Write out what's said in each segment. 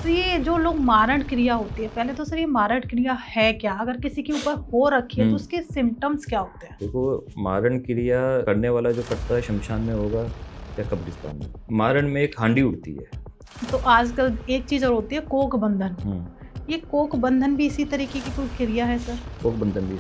तो ये जो लोग मारण क्रिया होती है, पहले तो सर ये मारण क्रिया है क्या? अगर किसी के ऊपर हो रखी है तो उसके सिम्पटम्स क्या होते हैं? देखो, मारण क्रिया करने वाला जो करता है शमशान में होगा या कब्रिस्तान में। मारण में एक हांडी उड़ती है। तो आजकल एक चीज़ और होती है कोक बंधन। ये कोक बंधन भी इसी तरीके की कोई क्रिया है सर? कोक बंधन भी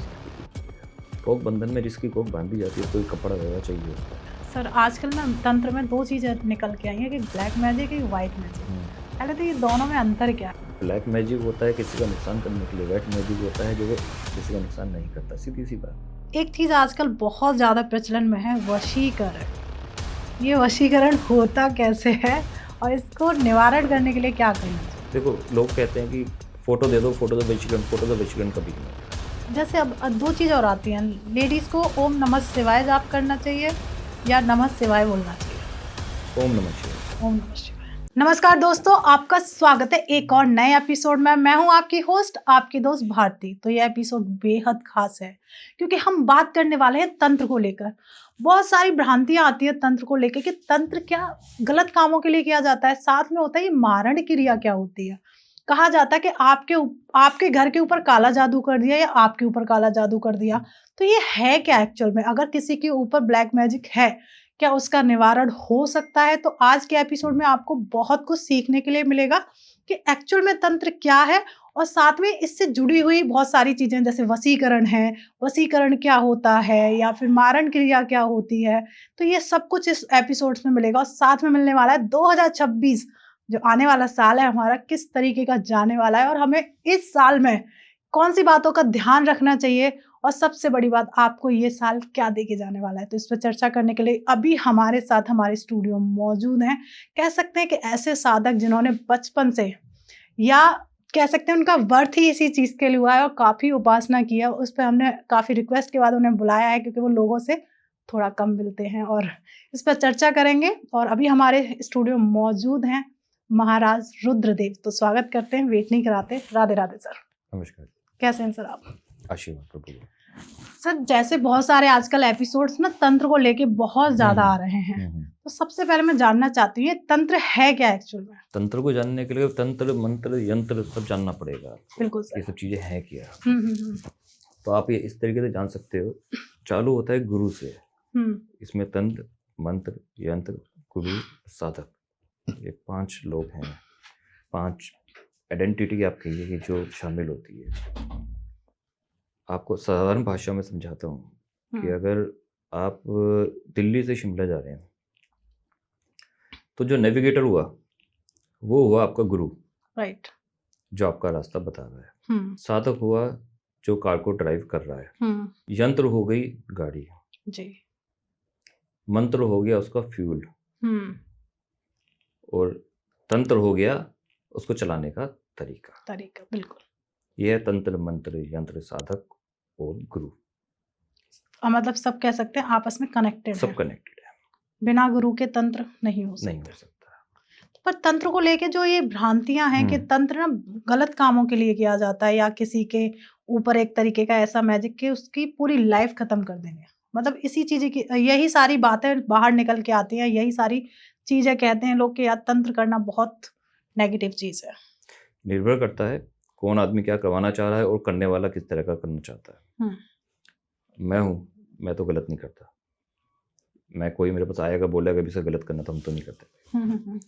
कोक बंधन में जिसकी कोक बांधी जाती है, कोई कपड़ा वगैरह चाहिए होता है। सर आजकल ना तंत्र में 2 चीज़ें निकल के आई हैं, कि ब्लैक मैजिक, एक व्हाइट मैजिक। पहले तो ये दोनों में अंतर क्या है? ब्लैक मैजिक होता है किसी का नुकसान करने के लिए, व्हाइट मैजिक होता है जो वो किसी का नुकसान नहीं करता, सीधी सी बात। एक चीज़ आजकल बहुत ज़्यादा प्रचलन में है, वशीकरण। ये वशीकरण होता कैसे है और इसको निवारण करने के लिए क्या करना चाहिए? देखो, लोग कहते हैं कि फोटो दे दो, फोटो दो वशीकरण कभी नहीं होता। जैसे अब 2 चीज़ और आती हैं, लेडीज़ को ओम नमः शिवाय जाप करना चाहिए या नमः शिवाय बोलना चाहिए? ओम नमः शिवाय। ओम नमः शिवाय। नमस्कार दोस्तों, आपका स्वागत है एक और नए एपिसोड में। मैं हूं आपकी होस्ट, आपकी दोस्त भारती। तो ये एपिसोड बेहद खास है क्योंकि हम बात करने वाले हैं तंत्र को लेकर। बहुत सारी भ्रांतियां आती है तंत्र को लेकर कि तंत्र क्या गलत कामों के लिए किया जाता है, साथ में होता है ये मारण क्रिया क्या होती है। कहा जाता है कि आपके घर के ऊपर काला जादू कर दिया या आपके ऊपर काला जादू कर दिया। तो ये है क्या एक्चुअल में? अगर किसी के ऊपर ब्लैक मैजिक है, क्या उसका निवारण हो सकता है? तो आज के एपिसोड में आपको बहुत कुछ सीखने के लिए मिलेगा कि एक्चुअल में तंत्र क्या है, और साथ में इससे जुड़ी हुई बहुत सारी चीजें जैसे वशीकरण है, वशीकरण क्या होता है, या फिर मारण क्रिया क्या होती है। तो ये सब कुछ इस एपिसोड्स में मिलेगा, और साथ में मिलने वाला है 2026 जो आने वाला साल है हमारा किस तरीके का जाने वाला है, और हमें इस साल में कौन सी बातों का ध्यान रखना चाहिए, और सबसे बड़ी बात आपको ये साल क्या देके जाने वाला है। तो इस पर चर्चा करने के लिए अभी हमारे साथ हमारे स्टूडियो में मौजूद हैं, कह सकते हैं कि ऐसे साधक जिन्होंने बचपन से, या कह सकते हैं उनका वर्थ ही इसी चीज़ के लिए हुआ है और काफ़ी उपासना की है। उस पे हमने काफ़ी रिक्वेस्ट के बाद उन्हें बुलाया है क्योंकि वो लोगों से थोड़ा कम मिलते हैं, और इस पर चर्चा करेंगे। और अभी हमारे स्टूडियो में मौजूद हैं महाराज रुद्रदेव। तो स्वागत करते हैं, वेट नहीं कराते। राधे राधे सर। नमस्कार। कैसे हैं सर आप? आशीर्वाद प्रभु। सर जैसे बहुत सारे आजकल एपिसोड्स ना तंत्र को लेके बहुत ज्यादा आ रहे हैं, तो सबसे पहले मैं जानना चाहती हूँ ये तंत्र है क्या एक्चुअल में? तंत्र को जानने के लिए तंत्र, मंत्र, यंत्र सब जानना पड़ेगा। बिल्कुल सर। ये सब चीजें हैं क्या। हम्म। तो आप ये इस तरीके से जान सकते हो। चालू होता है गुरु से। इसमें तंत्र, मंत्र, यंत्र, गुरु, साधक, ये 5 लोग हैं। 5 आइडेंटिटी आप कहिए कि जो शामिल होती है। आपको साधारण भाषा में समझाता हूँ कि अगर आप दिल्ली से शिमला जा रहे हैं तो जो नेविगेटर हुआ वो हुआ आपका गुरु, राइट, जो आपका रास्ता बता रहा है। साधक हुआ जो कार को ड्राइव कर रहा है। यंत्र हो गई गाड़ी जी। मंत्र हो गया उसका फ्यूल, और तंत्र हो गया उसको चलाने का तरीका। बिल्कुल। यह है तंत्र, मंत्र, यंत्र, साधक और गुरु। मतलब सब कह सकते हैं आपस में कनेक्टेड सब है। कनेक्टेड है। बिना गुरु के तंत्र नहीं हो सकता। पर तंत्र को लेके जो ये भ्रांतियां हैं कि तंत्र ना गलत कामों के लिए किया जाता है, या किसी के ऊपर एक तरीके का ऐसा मैजिक कि उसकी पूरी लाइफ खत्म कर देंगे, मतलब इसी चीज की यही सारी बातें बाहर निकल के आती हैं, यही सारी चीजें कहते हैं लोग कि यार तंत्र करना बहुत नेगेटिव चीज है। निर्भर करता है कौन आदमी क्या करवाना चाह रहा है और करने वाला किस तरह का करना चाहता है। मैं तो गलत नहीं करता। मैं कोई मेरे पास आएगा बोलेगा भी से गलत करना, तो हम तो नहीं करते।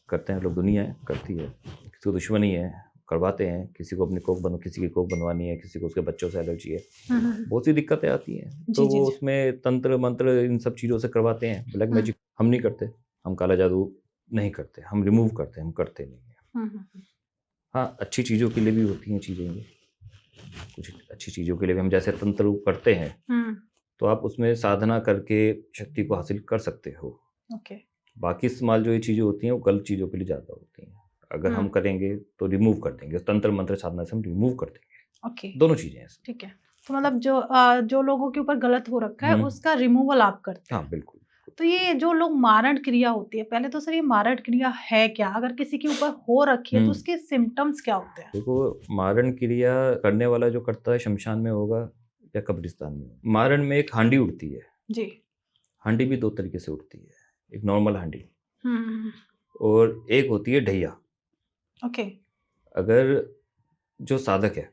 करते हैं लोग, दुनिया है करती है, किसी को दुश्मनी है करवाते हैं, किसी को अपनी किसी की कोख बनवानी है, किसी को उसके बच्चों से एलर्जी है, बहुत सी दिक्कतें आती हैं, तो वो उसमें तंत्र मंत्र इन सब चीज़ों से करवाते हैं। ब्लैक मैजिक हम नहीं करते, हम काला जादू नहीं करते, हम रिमूव करते हैं, हम करते नहीं हैं। हाँ, अच्छी चीज़ों के लिए भी होती हैं चीज़ें, ये कुछ अच्छी चीज़ों के लिए भी हम जैसे तंत्र करते हैं तो आप उसमें साधना करके शक्ति को हासिल कर सकते हो। बाकी इस्तेमाल जो ये चीज़ें होती हैं वो गलत चीज़ों के लिए ज़्यादा होती हैं। अगर हम करेंगे तो रिमूव कर देंगे, तंत्र मंत्र साधना से हम रिमूव कर देंगे। दोनों चीज़ें हैं। ठीक है, तो मतलब जो लोगों के ऊपर गलत हो रखा है उसका रिमूवल आप करते हैं? हाँ बिल्कुल। तो ये जो लोग मारण क्रिया होती है, पहले तो सर ये मारण क्रिया है क्या? अगर किसी के ऊपर हो रखी है तो उसके सिम्टम्स क्या होते हैं? देखो, मारण क्रिया करने वाला जो करता है शमशान में होगा या कब्रिस्तान में। मारण में एक हांडी उड़ती है जी। हांडी भी 2 तरीके से उड़ती है। एक नॉर्मल हांडी और एक होती है ढैया। अगर जो साधक है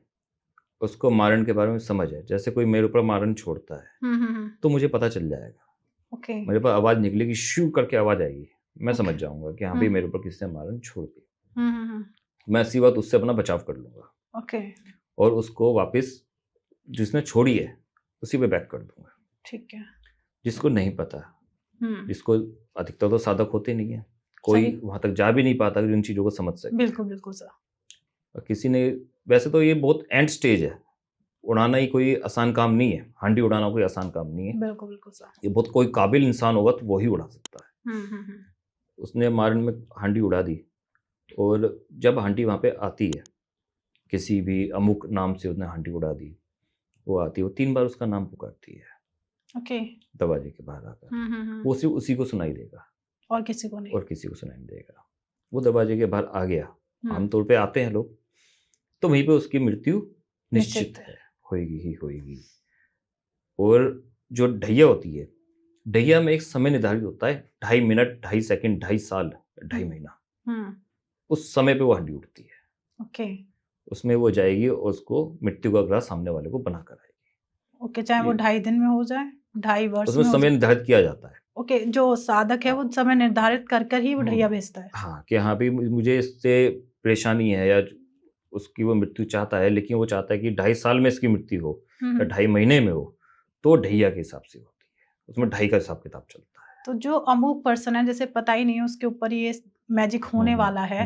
उसको मारण के बारे में समझ है, जैसे कोई मेरे ऊपर मारण छोड़ता है तो मुझे पता चल जाएगा, ओके मेरे पास आवाज निकलेगी, शू करके आवाज आएगी, मैं समझ ओके जाऊंगा कि हाँ भाई हम्म मेरे ऊपर किसी ने मारण छोड़ दिया। हम्म मैं ऐसी बात उससे अपना बचाव कर लूंगा ओके और उसको वापस जिसने छोड़ी है उसी पे बैक कर दूंगा। ठीक है जिसको नहीं पता, हम्म जिसको अधिकतर तो साधक होते नहीं है, कोई सही वहां तक जा भी नहीं पाता कि उन चीजों को समझ सके। बिल्कुल बिल्कुल सर और किसी ने, वैसे तो ये बहुत एंड स्टेज है, उड़ाना ही कोई आसान काम नहीं है, हांडी उड़ाना कोई आसान काम नहीं है। बिल्कुल बिल्कुल सर ये बहुत कोई काबिल इंसान होगा तो वही उड़ा सकता है। हम्म उसने मारन में हांडी उड़ा दी, और जब हांडी वहां पे आती है, किसी भी अमुक नाम से उसने हांडी उड़ा दी, वो आती है, वो 3 बार उसका नाम पुकारती है ओके दरवाजे के बाहर आकर, वो सिर्फ उसी को सुनाई देगा और किसी को नहीं और किसी को सुनाई नहीं देगा। वो दरवाजे के बाहर आ गया, हम्म, आमतौर पे आते हैं लोग, तो वहीं पे उसकी मृत्यु निश्चित निश्चित है, होएगी ही होएगी। और जो ढैया होती है, ढैया में एक समय निर्धारित होता है, 2.5 मिनट, 2.5 सेकंड, 2.5 साल, 2.5 महीना, हम्म उस समय पे वो हड्डी उठती है, ओके उसमें वो जाएगी और उसको मृत्यु का ग्रास सामने वाले को बना कर आएगी। ओके चाहे वो ये- 2.5 दिन में हो जाए 2.5 वर्ष उसमें में हो समय जाए निर्धारित किया जाता है। ओके जो साधक है वो समय निर्धारित कर ही वो ढैया हम्म, भेजता है हाँ, कि हाँ भाई मुझे इससे परेशानी है, या उसकी वो मृत्यु चाहता है, लेकिन वो चाहता है कि 2.5 साल में इसकी मृत्यु हो या 2.5 महीने में हो, तो ढैया के हिसाब से होती है, उसमें 2.5 का हिसाब किताब चलता है। तो जो अमुक पर्सन है जैसे पता ही नहीं है उसके ऊपर ये मैजिक होने वाला है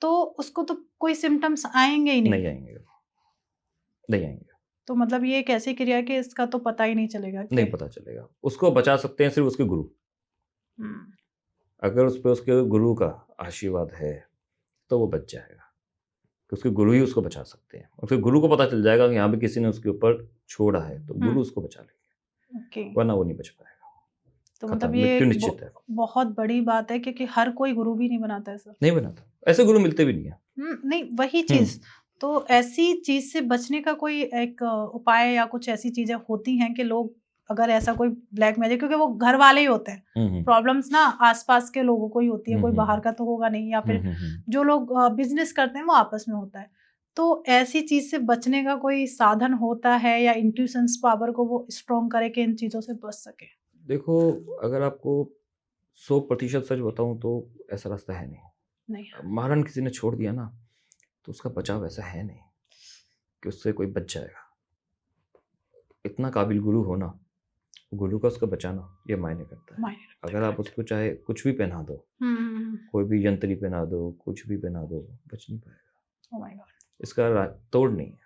तो उसको तो कोई सिम्टम्स आएंगे ही नहीं नहीं आएंगे, नहीं आएंगे, तो मतलब ये एक ऐसी क्रिया है कि इसका तो पता ही नहीं चलेगा कि नहीं पता चलेगा। उसको बचा सकते हैं सिर्फ उसके गुरु, हम्म, अगर उस पर उसके गुरु का आशीर्वाद है तो वो बच जाएगा, कि उसके गुरु ही उसको बचा सकते हैं। उसके गुरु को पता चल जाएगा कि यहाँ पे किसी ने उसके ऊपर छोड़ा है, तो गुरु उसको बचा लेंगे, ओके वरना वो नहीं बच पाएगा। तो खत्म, मतलब ये मृत्यु एक निश्चित है। बहुत बड़ी बात है क्योंकि हर कोई गुरु भी नहीं बनाता है सर नहीं बनाता, ऐसे गुरु मिलते भी नहीं है। नहीं वही चीज तो ऐसी चीज से बचने का कोई एक उपाय या कुछ ऐसी चीजें होती हैं कि लोग अगर ऐसा कोई ब्लैक मैजिक क्योंकि वो घर वाले ही होते हैं प्रॉब्लम्स ना आसपास के लोगों को ही होती है कोई बाहर का तो होगा नहीं या फिर जो लोग बिजनेस करते हैं वो आपस में होता है तो ऐसी चीज से बचने का कोई साधन होता है या इंट्यूशंस पावर को वो स्ट्रॉन्ग करे कि इन चीजों से बच सके देखो, अगर आपको 100% सच बताऊं तो ऐसा रास्ता है नहीं। मारन किसी ने छोड़ दिया ना तो उसका बचाव ऐसा है नहीं कि उससे कोई बच जाएगा। इतना काबिल गुरु हो ना, गुरु का उसका बचाना ये मायने करता है। अगर आप उसको चाहे कुछ भी पहना दो, कोई भी यंत्री पहना दो, कुछ भी पहना दो, बच नहीं पाएगा। इसका तोड़ नहीं है,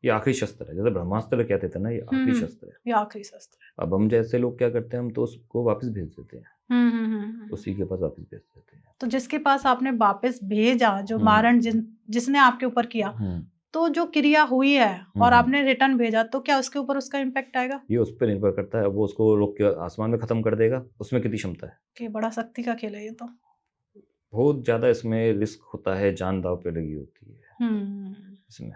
ये आखिरी शस्त्र है। जैसे ब्रह्मास्त्र कहते थे ना, ये आखिरी शस्त्र है, ये आखिरी शस्त्र है। अब हम जैसे लोग क्या करते हैं, हम तो उसको वापस भेज देते हैं, उसी के पास वापस भेज देते हैं। तो जिसके पास आपने वापस भेजा, जो मारण जिसने आपके ऊपर किया, तो जो क्रिया हुई है और आपने रिटर्न भेजा, तो क्या उसके ऊपर उसका इम्पैक्ट आएगा? ये उस पर निर्भर करता है, वो उसको रोक के आसमान में खत्म कर देगा, उसमें कितनी क्षमता है। कि बड़ा शक्ति का खेल है ये तो। बहुत ज्यादा इसमें रिस्क होता है, जान दाव पे लगी होती है, इसमें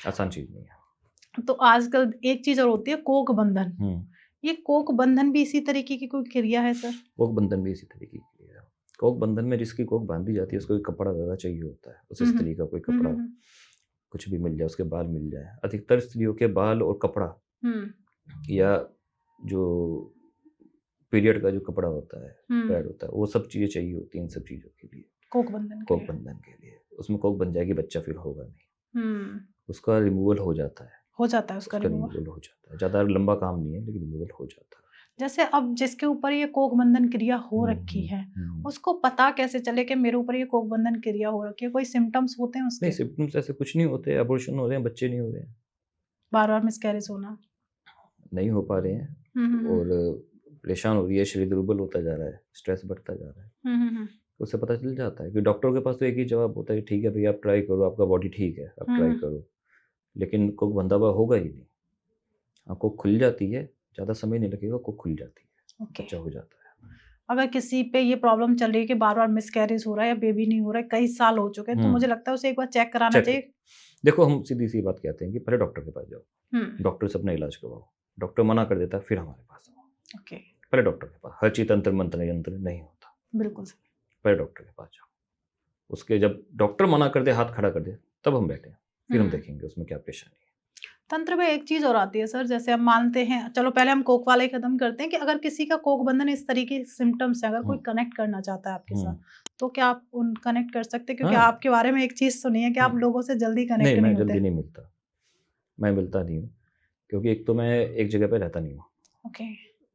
आसान चीज नहीं है। तो आजकल एक चीज और होती है कोक बंधन। ये कोक बंधन भी इसी तरीके की कोई क्रिया है सर? कोक बंधन भी इसी तरीके की क्रिया है। कोक बंधन में जिसकी कोक बांधी जाती है उसको कपड़ा वगैरह चाहिए होता है, उस स्त्री का कोई कपड़ा कुछ भी मिल जाए, उसके बाल मिल जाए। अधिकतर स्त्रियों के बाल और कपड़ा या जो पीरियड का जो कपड़ा होता है, पैड होता है, वो सब चीजें चाहिए होती हैं इन सब चीजों के लिए, कोक बंधन के लिए। उसमें कोक बन जाएगी, बच्चा फिर होगा नहीं, उसका रिमूवल हो जाता है, उसका रिमूवल हो जाता है। ज्यादा लंबा काम नहीं है, लेकिन रिमूवल हो जाता है। जैसे अब जिसके ऊपर ये कोक बंधन क्रिया हो रखी है, उसको पता कैसे चले कि मेरे ऊपर ये कोक बंधन क्रिया हो रखी है? कोई सिम्टम्स होते हैं उसके? नहीं, सिम्टम्स ऐसे कुछ नहीं होते। अबॉर्शन हो रहे हैं, बच्चे नहीं हो रहे हैं, बार-बार मिसकैरेज होना नहीं हो पा रहे हैं, और परेशान हो रही है, शरीर दुर्बल होता जा रहा है, स्ट्रेस बढ़ता जा रहा है, उससे पता चल जाता है। कि डॉक्टर के पास तो एक ही जवाब होता है, ठीक है भैया आप ट्राई करो, आपका बॉडी ठीक है, आप ट्राई करो, लेकिन कोक बंधा हुआ होगा ही नहीं। आपको खुल जाती है, ज़्यादा समय नहीं लगेगा, कोक खुल जाती है, बच्चा हो जाता है। अगर किसी पे ये प्रॉब्लम चल रही है कि बार-बार मिसकैरेज हो रहा है या बेबी नहीं हो रहा है, कई साल हो चुके हैं, तो मुझे लगता है उसे एक बार चेक कराना चाहिए। देखो, हम सीधी सी बात कहते हैं कि पहले डॉक्टर के पास जाओ, डॉक्टर से अपना इलाज करवाओ। डॉक्टर मना कर देता है, फिर हमारे पास आओ। पहले डॉक्टर के पास। हर चीज तंत्र मंत्र यंत्र नहीं होता, बिल्कुल पहले डॉक्टर के पास जाओ। उसके जब डॉक्टर मना कर दे, हाथ खड़ा कर दे, तब हम बैठे, फिर हम हम्म। देखेंगे उसमें क्या परेशानी है। तंत्र में एक चीज और आती है सर, जैसे हम मानते हैं, चलो पहले हम कोक वाला ही खत्म करते हैं, कि अगर किसी का कोक बंधन इस तरीके के सिम्टम्स है, अगर कोई हम्म, कनेक्ट करना चाहता है आपके साथ, हम्म, तो क्या आप उन कनेक्ट कर सकते हैं? क्योंकि हाँ, आपके बारे में एक चीज सुनी है कि आप लोगों से जल्दी नहीं, कनेक्ट नहीं मैं होते। जल्दी नहीं मिलता, मैं मिलता नहीं हूँ, क्योंकि एक तो मैं एक जगह पे रहता नहीं हूँ, ओके।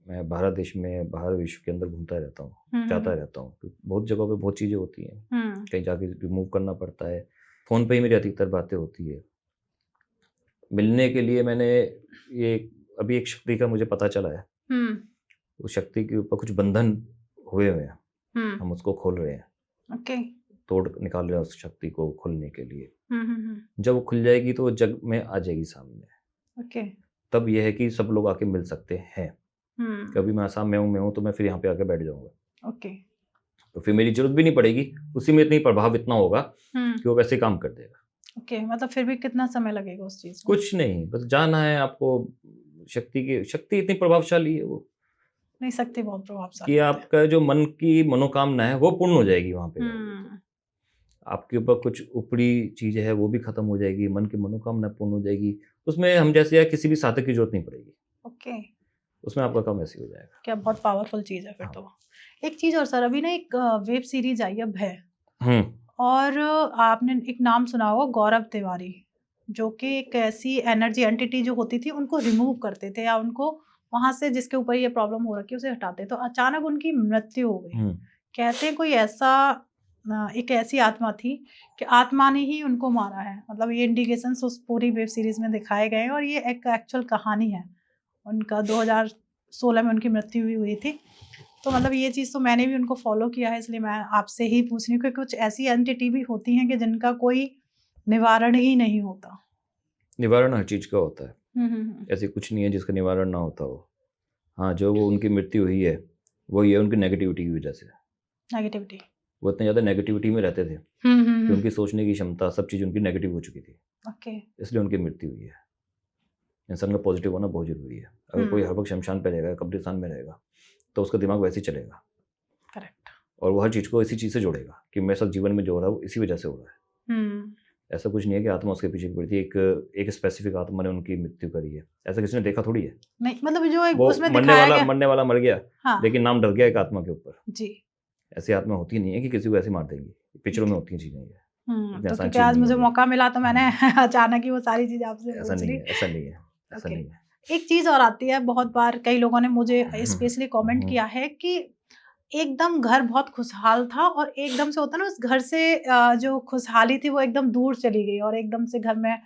मैं बाहर देश में, बाहर विश्व के अंदर घूमता रहता हूँ, जाता रहता हूँ, तो बहुत जगहों पे बहुत चीज़ें होती हैं, कहीं जाके रिमूव करना पड़ता है, फ़ोन पे ही मेरी अधिकतर बातें होती है। मिलने के लिए मैंने ये अभी एक शक्ति का मुझे पता चला है, उस शक्ति के ऊपर कुछ बंधन हुए हुए हैं, हम उसको खोल रहे हैं, ओके। तोड़ निकाल रहे हैं उस शक्ति को खोलने के लिए। जब वो खुल जाएगी तो वो जग में आ जाएगी सामने, ओके। तब यह है कि सब लोग आके मिल सकते हैं। कभी मैं आसाम में हूँ तो मैं फिर यहाँ पे आके बैठ जाऊँगा, ओके। तो फिर मेरी ज़रूरत भी नहीं पड़ेगी, उसी में इतनी प्रभाव इतना होगा कि वो वैसे काम कर देगा। ओके, मतलब फिर भी कितना समय लगेगा उस चीज को? कुछ नहीं, बस जाना है आपको, शक्ति इतनी प्रभावशाली है वो, नहीं, शक्ति बहुत प्रभावशाली कि होते हैं। आपका जो मन की मनोकामना है वो पूर्ण हो जाएगी वहाँ पे जाओगे तो। हम्म। आपके ऊपर कुछ ऊपरी चीज़ें हैं वो भी खत्म हो जाएगी, मन की मनोकामना पूर्ण हो जाएगी। उसमें हम जैसे या किसी भी साधक की ज़रूरत नहीं पड़ेगी, ओके। उसमें आपका काम ऐसे ही हो जाएगा। क्या बहुत पावरफुल चीज है फिर हाँ। तो। एक चीज और सर, अभी ना एक वेब सीरीज आई है भय, हुँ, और आपने एक नाम सुना होगा गौरव तिवारी, जो कि एक ऐसी एनर्जी एंटिटी जो होती थी उनको रिमूव करते थे, या उनको वहां से जिसके ऊपर ये प्रॉब्लम हो रखी है उसे हटाते, तो अचानक उनकी मृत्यु हो गई। हुँ। कहते हैं कोई ऐसा एक ऐसी आत्मा थी कि आत्मा ने ही उनको मारा है, मतलब ये इंडिकेशंस उस पूरी वेब सीरीज में दिखाए गए हैं, और ये एक एक्चुअल कहानी है उनका। 2016 में उनकी मृत्यु भी हुई थी। तो मतलब ये चीज़ तो मैंने भी उनको फॉलो किया है, इसलिए मैं आपसे ही पूछ रही हूँ कि कुछ ऐसी एंटिटी भी होती हैं कि जिनका कोई निवारण ही नहीं होता। निवारण हर चीज़ का होता है, हम्म। ऐसे कुछ नहीं है जिसका निवारण ना होता हो। हाँ, जो वो उनकी मृत्यु हुई है, वो ये उनकी नेगेटिविटी की वजह से। नेगेटिविटी। वो इतने ज़्यादा नेगेटिविटी में रहते थे कि उनकी सोचने की क्षमता, सब चीज़ उनकी नेगेटिव हो चुकी थी, ओके। इसलिए उनकी मृत्यु हुई है। इंसान का पॉजिटिव होना बहुत ज़रूरी है। अगर कोई हर वक्त शमशान पे रहेगा, कब्रिस्तान में रहेगा, तो उसका दिमाग वैसे ही चलेगा, करेक्ट। और वो हर चीज़ को इसी चीज़ से जोड़ेगा कि मेरे साथ जीवन में जो हो रहा है वो इसी वजह से हो रहा है। ऐसा कुछ नहीं है कि आत्मा उसके पीछे पड़ी थी, एक स्पेसिफिक आत्मा ने उनकी मृत्यु करी है, ऐसा किसी ने देखा थोड़ी है। नहीं, मतलब जो एक वो उसमें दिखाया गया। मरने वाला मर गया, हाँ। लेकिन नाम डर गया एक आत्मा के ऊपर। जी। ऐसी आत्मा होती नहीं है कि किसी को ऐसे मार देंगी, पिक्चरों में होती हैं चीज़ें, ये इतनी तो आसान क्योंकि चीज़ आज नहीं मुझे है ये। मौका मिला तो मैंने अचानक ही वो सारी चीज़ आपसे ऐसा पूछ नहीं ली। है, ऐसा नहीं है, ऐसा ओके। नहीं है। एक चीज़ और आती है, बहुत बार कई लोगों ने मुझे स्पेशली कमेंट किया है कि एकदम घर बहुत खुशहाल था, और एकदम से होता है ना, उस घर से जो खुशहाली थी वो एकदम दूर चली गई, और एकदम से घर में,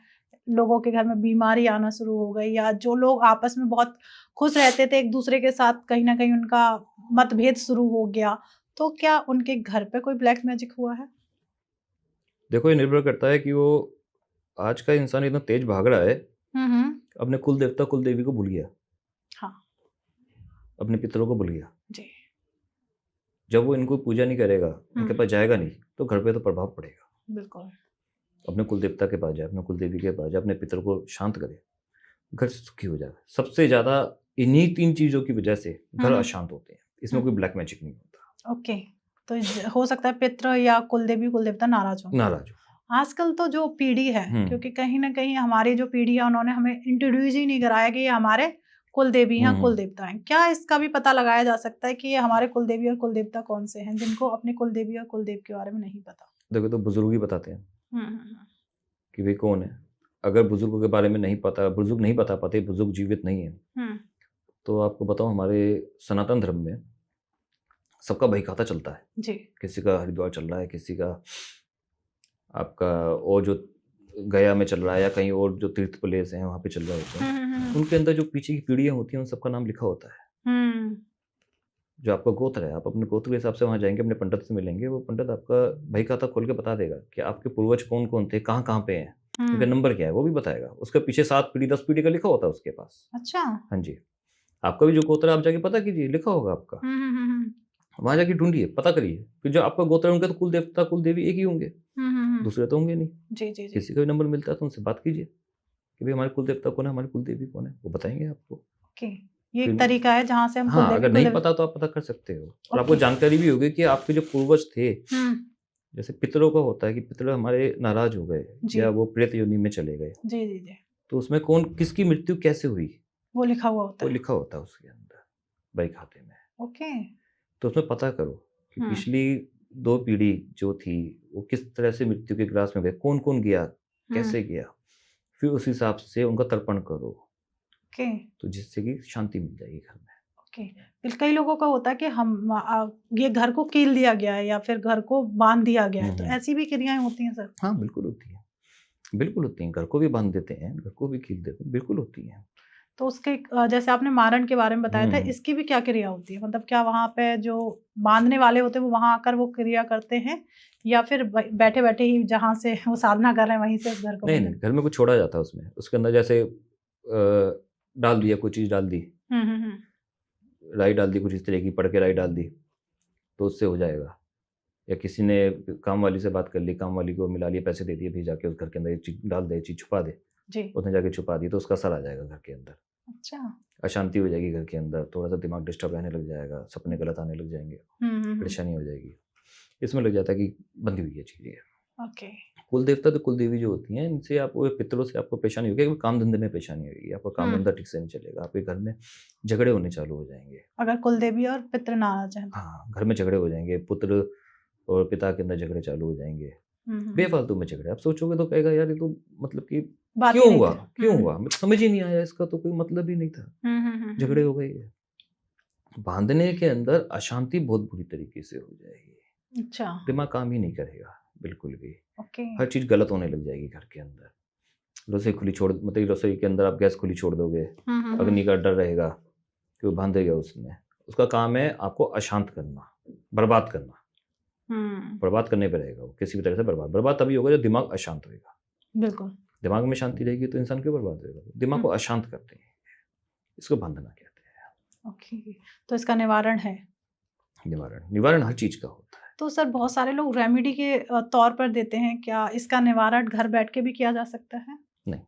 लोगों के घर में बीमारी आना शुरू हो गई, या जो लोग आपस में बहुत खुश रहते थे एक दूसरे के साथ, कहीं ना कहीं उनका मतभेद शुरू हो गया। तो क्या उनके घर पे कोई ब्लैक मैजिक हुआ है? देखो, ये निर्भर करता है कि वो, आज का इंसान इतना तेज भाग रहा है, हम्म। अपने कुल देवता कुल देवी को भूल गया, हाँ। अपने पितरों को भूल गया। जी। जब वो इनको पूजा नहीं करेगा, उनके पास जाएगा नहीं, तो घर पे तो प्रभाव पड़ेगा। बिल्कुल। अपने कुल देवता के पास जाए, अपने कुल देवी के पास जाए, अपने पितर को शांत करे, घर सुखी हो जाएगा। सबसे ज़्यादा इन्हीं 3 चीज़ों की वजह से घर अशांत होते हैं, इसमें कोई ब्लैक मैजिक नहीं होता। ओके। तो हो सकता है पितृ या कुलदेवी कुलदेवता नाराज हो। नाराज हो। आजकल तो जो पीढ़ी है, क्योंकि कहीं ना कहीं हमारी जो पीढ़ी है उन्होंने हमें इंट्रोड्यूस ही नहीं कराया कि ये हमारे कुलदेवी हैं कुलदेवता हैं। क्या इसका भी पता लगाया जा सकता है कि ये हमारे कुलदेवी और कुलदेवता कौन से हैं, जिनको अपने कुलदेवी और कुलदेव के बारे में नहीं पता? देखो, तो बुजुर्ग ही बताते हैं हम्म। कि भाई कौन है। अगर बुजुर्गों के बारे में नहीं पता, बुजुर्ग नहीं बता पाते, बुजुर्ग जीवित नहीं है, हम्म। तो आपको बताऊं, हमारे सनातन धर्म में सबका बहीखाता चलता है। जी। किसी का हरिद्वार चल रहा है, किसी का आपका और जो गया में चल रहा है, या कहीं और जो तीर्थ प्लेस हैं वहाँ पे चल रहा होता है। उनके अंदर जो पीछे की पीढ़ियाँ होती हैं उन सबका नाम लिखा होता है। जो आपका गोत्र है, आप अपने गोत्र के हिसाब से वहाँ जाएंगे, अपने पंडित से मिलेंगे, वो पंडित आपका बही खाता खोल के बता देगा कि आपके पूर्वज कौन कौन थे, कहाँ कहाँ पे हैं, उनका नंबर क्या है, वो भी बताएगा। उसके पीछे 7 पीढ़ी 10 पीढ़ी का लिखा होता है उसके पास। अच्छा। हाँ जी, आपका भी जो गोत्र है आप जाके पता कीजिए, लिखा होगा आपका। वहाँ जाके ढूंढिए, पता करिए, फिर जो आपका गोत्र है उनके तो कुल देवता कुल देवी एक ही होंगे, दूसरे तो होंगे नहीं। जी जी जी। किसी का भी नंबर मिलता है तो उनसे बात कीजिए कि भाई हमारे कुल देवता कौन है, हमारी कुल देवी कौन है, वो बताएंगे आपको। ओके, ये एक तरीका है जहाँ से हम हाँ, कुलदेवी अगर नहीं कुलदेव। पता तो आप पता कर सकते हो, और आपको जानकारी भी होगी कि आपके जो पूर्वज थे जैसे पितरों का होता है कि पितर हमारे नाराज हो गए जी या वो प्रेत योनि में चले गए, जी जी जी, तो उसमें कौन किसकी मृत्यु कैसे हुई वो लिखा हुआ होता वो है। लिखा होता है उसके अंदर बही खाते में। ओके। तो उसमें पता करो कि हम्म पिछली 2 पीढ़ी जो थी वो किस तरह से मृत्यु के ग्रास में गए, कौन-कौन गया, हम्म। कैसे गया, फिर उस हिसाब से उनका तर्पण करो, ओके तो जिससे कि शांति मिल जाएगी घर में। ओके। फिर कई लोगों का होता है कि ये घर को कील दिया गया है या फिर घर को बांध दिया गया है, तो हुँ। ऐसी भी क्रियाएं होती हैं सर? हाँ, बिल्कुल होती है। बिल्कुल होती हैं, घर को भी बाँध देते हैं, घर को भी कील देते हैं, बिल्कुल होती हैं। तो उसके जैसे आपने मारण के बारे में बताया था, हुँ। इसकी भी क्या क्रिया होती है? मतलब क्या वहाँ पे जो बाँधने वाले होते हैं, वो वहाँ आकर वो क्रिया करते हैं या फिर ब बैठे-बैठे ही जहाँ से वो साधना कर रहे हैं, वहीं से उस घर को नहीं, बंद? नहीं, घर में कुछ छोड़ा जाता है उसमें। उसके अंदर जैसे डाल दिया, कोई चीज़ डाल दी, हुँ। राई डाल दी कुछ इस तरह की, पढ़ के राई डाल दी, तो उससे हो जाएगा। या किसी ने काम वाली से बात कर ली, काम वाली को मिला लिया, पैसे दे दिए, फिर जाके उस घर के अंदर ये चीज़ डाल दे, ये चीज़ छुपा दे। जी। उसने जाके छुपा दी, तो उसका असर आ जाएगा घर के अंदर। अच्छा। अशांति हो जाएगी घर के अंदर, थोड़ा-सा दिमाग डिस्टर्ब रहने लग जाएगा, सपने गलत आने लग जाएँगे, हुँ। परेशानी हो जाएगी। इसमें लग जाता है कि बंधी हुई है चीज़ ये। ओके। कुल देवता तो कुल देवी जो होती हैं, इनसे आपको पितरों से आपको परेशानी होगी, काम-धंधे में परेशानी होगी, आपका काम-धंधा ठीक से नहीं चलेगा, आपके घर में झगड़े होने चालू हो जाएँगे। अगर कुलदेवी और पितृ ना आ जाएँ तो? हाँ, घर में झगड़े हो जाएँगे, पुत्र और पिता के अंदर झगड़े चालू हो जाएँगे, हुँ। बेफ़ालतू में झगड़े। आप सोचोगे तो कहेगा यार ये तो मतलब कि बात ही क्यों नहीं हुआ? थी। क्यों हुआ? मुझे समझ ही नहीं आया, इसका तो कोई मतलब ही नहीं था, झगड़े हुँ। हो गए ये। बाँधने के अंदर अशांति बहुत बुरी तरीके से हो जाएगी, अच्छा। दिमाग काम ही नहीं करेगा, बिल्कुल भी। ओके। हर चीज़ गलत होने लग जाएगी घर के अंदर। रसोई खुली छोड़ मतलब रसोई के अंदर आप गैस खुली छोड़ दोगे, हुँ। अग्नि का डर रहेगा कि वो बाँधेगा उसमें। उसका काम है आपको अशांत करना, बर्बाद करना, हुँ। बर्बाद करने पे रहेगा वो, किसी भी तरह से बर्बाद। बर्बाद तभी होगा जब दिमाग अशांत होएगा। बिल्कुल। दिमाग में शांति रहेगी तो इंसान क्यों बर्बाद होएगा? दिमाग को हुँ। अशांत करते हैं, इसको बाँधना कहते ओके। तो इसका निवारण है? हैं। निवारण, निवारण हर चीज़ का होता है। तो सर बहुत सारे लोग रेमेडी के तौर पर देते हैं, क्या इसका निवारण घर बैठ के भी किया जा सकता है? नहीं,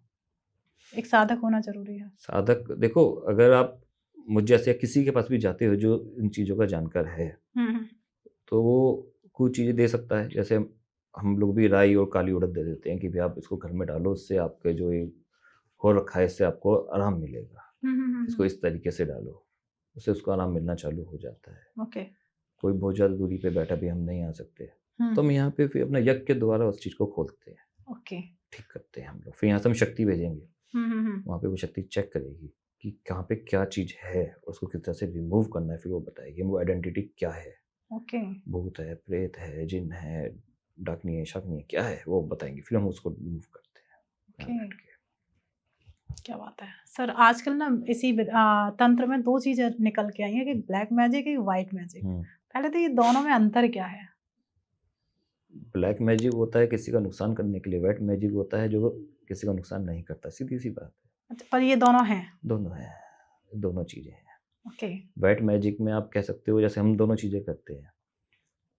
एक साधक होना ज़रूरी है। साधक देखो अगर आप मुझ जैसे किसी के पास भी जाते हो जो इन चीज़ों का जानकार है, हुँ। तो वो कुछ चीज़ें दे सकता है। जैसे हम लोग भी राई और काली उड़द दे देते हैं कि भई आप इसको घर में डालो, इससे आपके जो ये हो रखा है, इससे आपको आराम मिलेगा। इसको इस तरीके से डालो, उससे उसको आराम मिलना चालू हो जाता है। ओके। कोई बहुत ज़्यादा दूरी पे बैठा भी हम नहीं आ सकते, हुँ। तो हम यहाँ पे फिर अपना यज्ञ के द्वारा उस चीज़ को खोलते हैं, ओके। ठीक करते हैं हम लोग। फिर यहाँ से हम शक्ति भेजेंगे, हुँ। वहाँ पे वो शक्ति चेक करेगी कि कहाँ पे क्या चीज़ है और उसको किस तरह से रिमूव करना है, फिर वो बताएगी वो आइडेंटिटी क्या है। ओके। भूत है, प्रेत है, जिन है, डाकनी है, शाकनी है, क्या है वो बताएँगी, फिर हम उसको रिमूव करते हैं यहाँ ओके। बैठ के। क्या बात है। सर आजकल ना तंत्र में 2 चीज़ें निकल के आई हैं, एक ब्लैक मैजिक, एक व्हाइट मैजिक। हुँ। पहले तो ये दोनों में अंतर क्या है? ब्लैक मैजिक होता है किसी का नुकसान करने के लिए, व्हाइट मैजिक होता है जो किसी का नुकसान नहीं करता, सीधी-सी बात है। अच्छा, पर ये दोनों हैं। दोनों हैं, दोनों चीज़ें हैं। ओके। व्हाइट मैजिक में आप कह सकते हो जैसे हम दोनों चीज़ें करते हैं।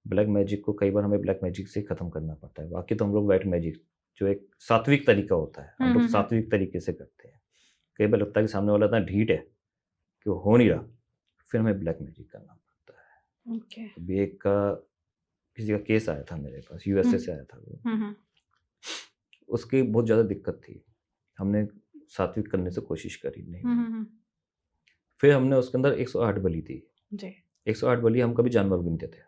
ब्लैक मैजिक को कई बार हमें ब्लैक मैजिक से ख़त्म करना पड़ता है। बाकी तो हम लोग व्हाइट मैजिक जो एक सात्विक तरीका होता है, हम लोग हुँ। सात्विक तरीके से करते हैं। कई बार लगता है कि सामने वाला इतना ढीठ है कि वो हो नहीं रहा, फिर हमें ब्लैक मैजिक करना पड़ता है। ओके। अभी किसी का केस आया था मेरे पास, यूएसए से आया था वो। हुँ। उसकी बहुत ज़्यादा दिक्कत थी। हमने सात्विक करने से कोशिश करी, नहीं बनी। हुँ। फिर हमने उसके अंदर 108 बलि दी। जी। 108 बलि हम कभी जानवरों की नहीं देते।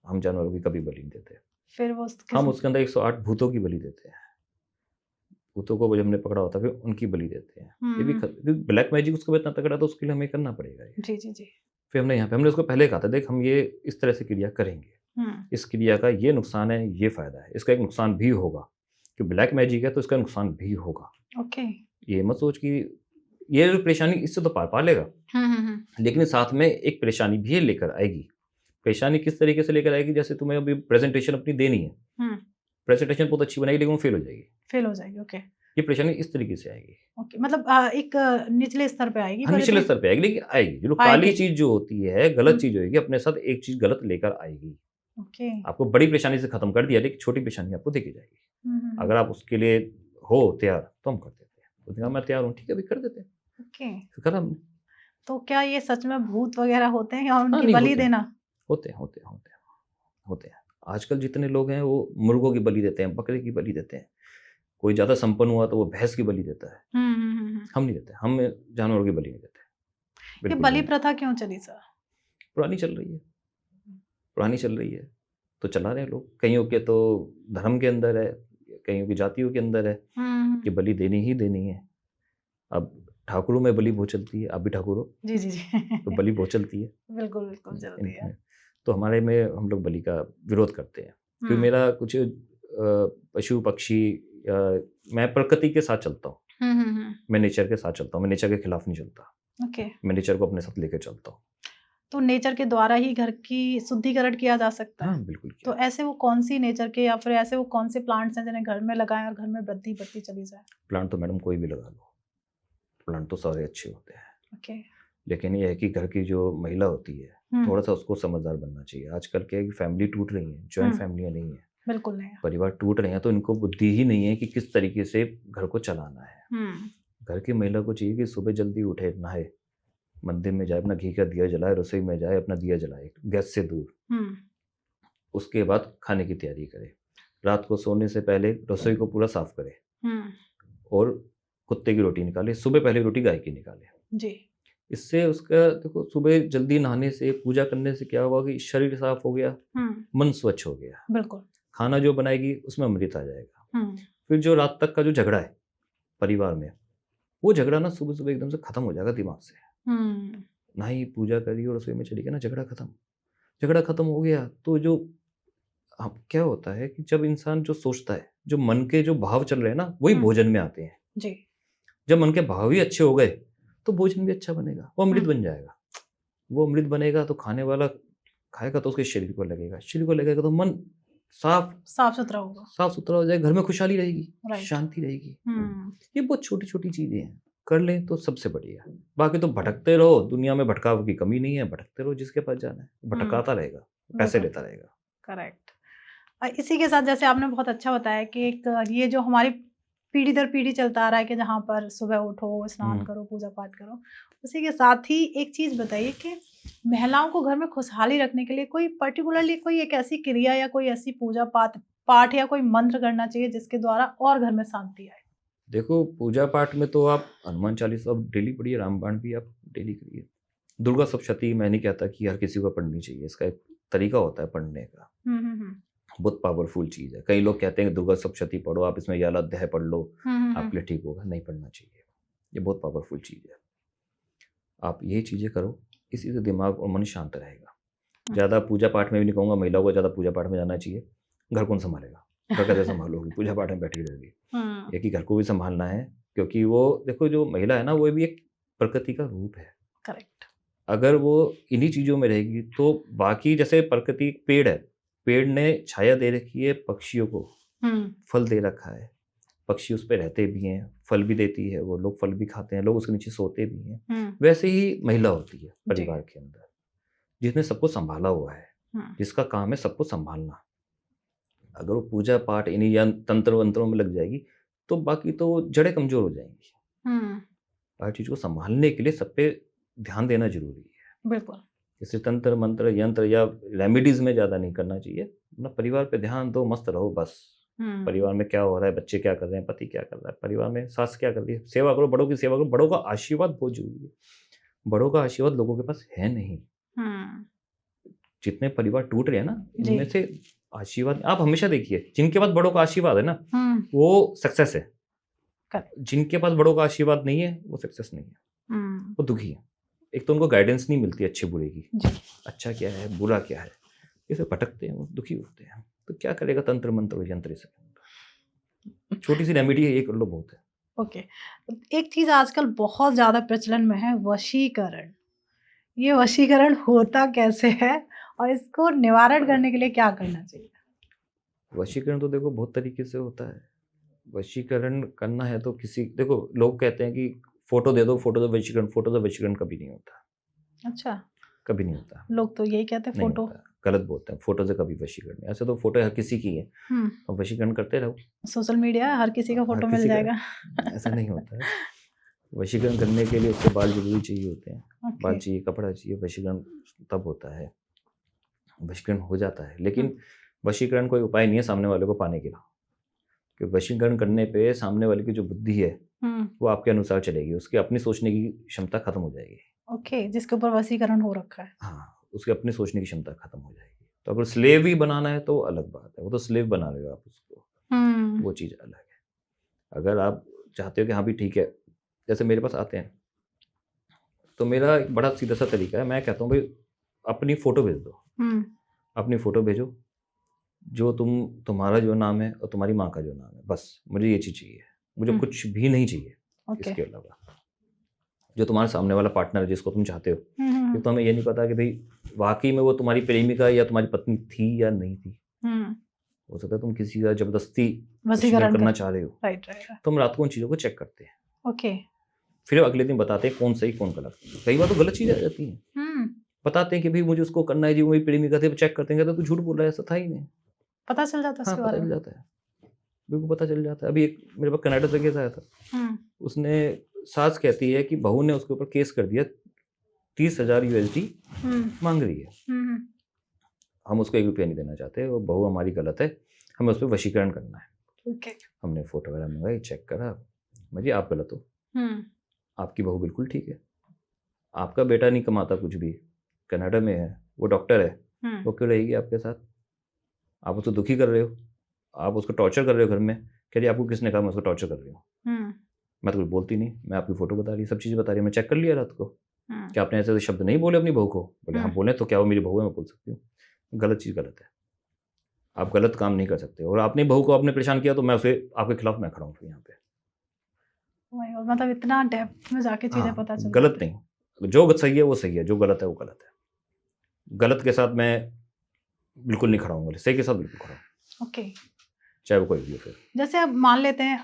हम जानवरों की कभी बलि नहीं देते। फिर वो हम उसके अंदर 108 भूतों की बलि देते हैं। भूतों को जब हमने पकड़ा होता है फिर उनकी बलि देते हैं। ये भी हुँ। क्योंकि ब्लैक मैजिक उसको भी इतना तगड़ा था उसके लिए हमें करना पड़ेगा ये। जी। फिर हमने उसको पहले कहा था देख हम ये इस तरह से क्रिया करेंगे। हुँ। इस क्रिया का ये नुकसान है, ये फ़ायदा है। इसका एक नुकसान भी होगा कि ब्लैक मैजिक है तो इसका नुकसान भी होगा। ओके। ये मत सोच कि ये जो परेशानी इससे तो पार पा लेगा। हुँ। लेकिन साथ में एक परेशानी भी लेकर आएगी। परेशानी किस तरीके से लेकर आएगी जैसे तुम्हें अभी प्रेज़ेंटेशन अपनी देनी है। हुँ। प्रेज़ेंटेशन बहुत अच्छी बनाएगी लेकिन वो फ़ेल हो जाएगी। फ़ेल हो जाएगी, ओके। ये परेशानी इस तरीके से आएगी। ओके, मतलब एक निचले स्तर पे आएगी हाँ, पर निचले इतनी स्तर पे आएगी लेकिन आएगी। जो आएगी। काली चीज़ जो होती है, गलत हुँ। चीज़ होएगी अपने साथ एक चीज़ गलत लेकर आएगी। ओके। आपको बड़ी परेशानी से ख़त्म कर दिया लेकिन छोटी परेशानी आपको देके जाएगी। हुँ। अगर आप उसके लिए हो तैयार तो हम कर देते हैं। उसने कहा मैं तैयार हूँ, ठीक है अभी कर देते हैं। ओके। फिर करा हमने। तो क्या ये सच में भूत वग़ैरह होते हैं या हाँ, उनकी नहीं बलि होते हैं। देना? होते हैं। आजकल जितने लोग हैं वो मुर्गों की बलि देते हैं, बकरे की बलि देते हैं। कोई ज़्यादा संपन्न हुआ तो वो भैंस की बलि देता है। हम नहीं देते, हम जानवरों की बलि नहीं देते, ये बिल्कुल बलि नहीं। प्रथा क्यों चली सर? पुरानी चल रही है, पुरानी चल रही है तो चला रहे हैं लोग। कईयों के तो धर्म के अंदर है, कईयों की जातियों के अंदर है कि बलि देनी ही देनी है। अब ठाकुरों में बलि बहुत चलती है, आप भी ठाकुर हो जी जी जी तो बलि बहुत चलती है बिल्कुल बिल्कुल चलती है। इनमें। तो हमारे में हम लोग बलि का विरोध करते हैं, क्योंकि हम्म, मेरा कुछ पशु पक्षी मैं प्रकृति के साथ चलता हूँ, मैं नेचर के साथ चलता हूँ, मैं नेचर के खिलाफ नहीं चलता, ओके। मैं नेचर को अपने साथ लेकर चलता हूँ। तो नेचर के द्वारा ही घर की शुद्धिकरण किया जा सकता है। हाँ बिल्कुल तो किया। ऐसे वो कौन सी नेचर के या फिर ऐसे वो कौन से प्लांट्स हैं जिन्हें घर में लगाएं और घर में वृद्धि बढ़ती चली जाए? प्लांट तो मैडम कोई भी लगा लो, प्लांट तो सारे अच्छे होते हैं, ओके। लेकिन ये है कि घर की जो महिला होती है थोड़ा सा उसको समझदार बनना चाहिए। आजकल क्या है कि फैमिली टूट रही है, जॉइंट फैमिलियाँ नहीं है, बिल्कुल नहीं है। परिवार टूट रहे हैं, तो इनको बुद्धि ही नहीं है कि किस तरीके से घर को चलाना है। घर की महिला को चाहिए कि सुबह जल्दी उठे, नहाए, मंदिर में जाए, अपना घी का दिया जलाए, रसोई में जाए, अपना दिया जलाए गैस से दूर। उसके बाद खाने की तैयारी करे, रात को सोने से पहले रसोई को पूरा साफ करे, और कुत्ते की रोटी निकाले, सुबह पहले रोटी गाय की निकाले जी। इससे उसका देखो सुबह जल्दी नहाने से, पूजा करने से क्या होगा कि शरीर साफ हो गया, मन स्वच्छ हो गया, बिल्कुल। खाना जो बनाएगी उसमें अमृत आ जाएगा। फिर जो रात तक का जो झगड़ा है परिवार में, वो झगड़ा ना सुबह सुबह एकदम से खत्म हो जाएगा दिमाग से। ना ही पूजा करी और रसोई में चली गई ना, झगड़ा खत्म। झगड़ा खत्म हो गया तो जो अब क्या होता है कि जब इंसान जो सोचता है, जो मन के जो भाव चल रहे हैं ना, वही भोजन में आते हैं जी। जब मन के भाव ही अच्छे हो गए तो भोजन भी अच्छा बनेगा, वो अमृत बन जाएगा। वो अमृत बनेगा तो खाने वाला खाएगा तो उसके शरीर को लगेगा, शरीर को लगेगा तो मन साफ सुथरा होगा, साफ सुथरा हो जाएगा, घर में खुशहाली रहेगी, राइट। शांति रहेगी। ये बहुत छोटी छोटी चीजें हैं, कर लें तो सबसे बढ़िया। बाकी तो भटकते रहो, दुनिया में भटकाव की कमी नहीं है, भटकते रहो, जिसके पास जाना है भटकाता रहेगा, पैसे लेता रहेगा। करेक्ट। इसी के साथ जैसे आपने बहुत अच्छा बताया कि एक ये जो हमारी पीढ़ी दर पीढ़ी चलता आ रहा है कि जहाँ पर सुबह उठो, स्नान करो, पूजा पाठ करो, उसी के साथ ही एक चीज़ बताइए कि महिलाओं को घर में खुशहाली रखने के लिए कोई पर्टिकुलरली कोई एक ऐसी क्रिया या कोई ऐसी पूजा पाठ या कोई मंत्र करना चाहिए जिसके द्वारा और घर में शांति आए? देखो पूजा पाठ में तो आप हनुमान चालीसा डेली पढ़िए, रामबाण भी आप डेली करिए, दुर्गा सप्तशती मैं नहीं कहता कि हर किसी को पढ़नी चाहिए, इसका एक तरीका होता है पढ़ने का, बहुत पावरफुल चीज़ है। कई लोग कहते हैं कि दुर्गा सप्तशती पढ़ो, आप इसमें ये अध्याय पढ़ लो आपके लिए ठीक होगा, नहीं पढ़ना चाहिए, ये बहुत पावरफुल चीज़ है। आप ये चीज़ें करो, इसी से दिमाग और मन शांत रहेगा। ज़्यादा पूजा पाठ में भी नहीं कहूँगा महिलाओं को ज़्यादा पूजा पाठ में जाना चाहिए, घर कौन संभालेगा, घर कैसे संभालोगी, पूजा पाठ में बैठी रहोगी। एक ही घर को भी संभालना है, क्योंकि वो देखो जो महिला है ना वो भी एक प्रकृति का रूप है। करेक्ट। अगर वो इन्हीं चीज़ों में रहेगी तो बाकी, जैसे प्रकृति पेड़ है, पेड़ ने छाया दे रखी है, पक्षियों को फल दे रखा है, पक्षी उस पर रहते भी हैं, फल भी देती है, वो लोग फल भी खाते हैं, लोग उसके नीचे सोते भी हैं। वैसे ही महिला होती है परिवार के अंदर, जिसने सबको संभाला हुआ है, जिसका काम है सबको संभालना। अगर वो पूजा पाठ इन्हीं तंत्र वंत्रों में लग जाएगी तो बाकी तो जड़ें कमजोर हो जाएंगी। हर चीज को संभालने के लिए सब पे ध्यान देना जरूरी है। बिल्कुल। जैसे तंत्र मंत्र यंत्र या रेमेडीज में ज्यादा नहीं करना चाहिए, अपना परिवार पे ध्यान दो, मस्त रहो बस। परिवार में क्या हो रहा है, बच्चे क्या कर रहे हैं, पति क्या कर रहा है, परिवार में सास क्या कर रही है, सेवा करो, बड़ों की सेवा करो। बड़ों का आशीर्वाद बहुत जरूरी है, बड़ों का आशीर्वाद लोगों के पास है नहीं। जितने परिवार टूट रहे हैं ना, इनमें से आशीर्वाद आप हमेशा देखिए, जिनके पास बड़ों का आशीर्वाद है ना वो सक्सेस है, जिनके पास बड़ों का आशीर्वाद नहीं है वो सक्सेस नहीं है, वो दुखी है। एक तो उनको गाइडेंस नहीं मिलती अच्छे बुरे की, अच्छा क्या है बुरा क्या है, इसे भटकते हैं, वो दुखी होते हैं। तो क्या करेगा तंत्र मंत्र और यंत्र, से छोटी सी रेमेडी है, ये कर लो बहुत है। ओके। एक चीज आजकल बहुत ज्यादा प्रचलन में है, वशीकरण। ये वशीकरण होता कैसे है और इसको निवारण करने के लिए क्या करना चाहिए? वशीकरण तो देखो बहुत तरीके से होता है। वशीकरण करना है तो देखो लोग कहते हैं कि फोटो दे दो, फोटो से वशीकरण, फोटो से वशीकरण कभी नहीं होता। अच्छा, कभी नहीं होता। लोग तो यही कहते हैं फोटो, गलत बोलते हैं, फोटो से कभी वशीकरण नहीं। ऐसे तो फोटो हर किसी की है, अब वशीकरण करते रहो, सोशल मीडिया हर किसी का फोटो मिल जाएगा। ऐसा नहीं होता है। वशीकरण करने के लिए उसके बाल जरूरी चाहिए होते हैं, बाल चाहिए, कपड़ा चाहिए, वशीकरण तब होता है, वशीकरण हो जाता है। लेकिन वशीकरण कोई उपाय नहीं है सामने वाले को पाने के लिए, कि वशीकरण करने पे सामने वाले की जो बुद्धि है वो आपके अनुसार चलेगी, उसकी अपनी सोचने की क्षमता खत्म हो जाएगी। ओके, जिसके ऊपर वशीकरण हो रखा है। हाँ, उसकी अपनी सोचने की क्षमता खत्म हो जाएगी। तो अगर स्लेव ही बनाना है तो अलग बात है, वो तो स्लेव बना रहे हो आप उसको, वो चीज़ अलग है। अगर आप चाहते हो कि हाँ भी ठीक है, जैसे मेरे पास आते हैं तो मेरा एक बड़ा सीधा सा तरीका है, मैं कहता हूँ भाई अपनी फ़ोटो भेज दो, अपनी फ़ोटो भेजो, जो तुम्हारा जो नाम है और तुम्हारी माँ का जो नाम है, बस मुझे ये चीज़ चाहिए, मुझे कुछ भी नहीं चाहिए इसके अलावा। जो तुम्हारे सामने वाला पार्टनर है जिसको तुम चाहते हो, क्योंकि तो हमें ये नहीं पता कि भाई वाकई में वो तुम्हारी प्रेमिका या तुम्हारी पत्नी थी या नहीं थी। हो सकता है तुम किसी का जबरदस्ती वशीकरण करना चाह रहे हो। राइट। तो हम रात को उन चीज़ों को चेक करते हैं, ओके, फिर अगले दिन बताते हैं कौन सही कौन गलत। कई बार तो गलत चीज़ आ जाती है, बताते हैं कि भाई मुझे उसको करना है जी, वो मेरी प्रेमिका थे, चेक करते हैं तो तू झूठ बोल रहा है, ऐसा था ही नहीं। पता चल जाता है। हाँ, पता चल जाता है, बिल्कुल पता चल जाता है। अभी एक मेरे पास कनाडा से केस आया था, उसने सास कहती है कि बहू ने उसके ऊपर केस कर दिया, 30,000 USD मांग रही है। हम उसको 1 रुपया नहीं देना चाहते, वो बहू हमारी गलत है, हमें उस पर वशीकरण करना है। हमने फोटो वगैरह मंगाई, चेक करा, भाई आप गलत हो, आपकी बहू बिल्कुल ठीक है, आपका बेटा नहीं कमाता कुछ भी, कनाडा में है, वो डॉक्टर है, वो क्यों रहेगी आपके साथ? आप उसको दुखी कर रहे हो, आप उसको टॉर्चर कर रहे हो घर में। कह रही आपको किसने कहा मैं उसको टॉर्चर कर रही हूँ? मैं तो कुछ बोलती नहीं, मैं आपकी फोटो बता रही, सब चीज़ें बता रही, मैं चेक कर लिया रात को। क्या आपने ऐसे शब्द नहीं बोले अपनी बहू को? बोले हाँ बोले, तो क्या वो मेरी बहू है, मैं बोल सकती हूँ। गलत चीज़ गलत है, आप गलत काम नहीं कर सकते। और आपने बहू को आपने परेशान किया तो मैं उसे आपके खिलाफ मैं खड़ा हूँ यहाँ पे। मतलब इतना डेप्थ में जाके चीजें पता चल गलत नहीं, जो सही है वो सही है, जो गलत है वो गलत है। गलत के साथ मैं बिल्कुल नहीं खड़ा हूँ, सही के साथ बिल्कुल खड़ा हूँ। ओके, चाहे वो कोई भी हो। फिर जैसे अब मान लेते हैं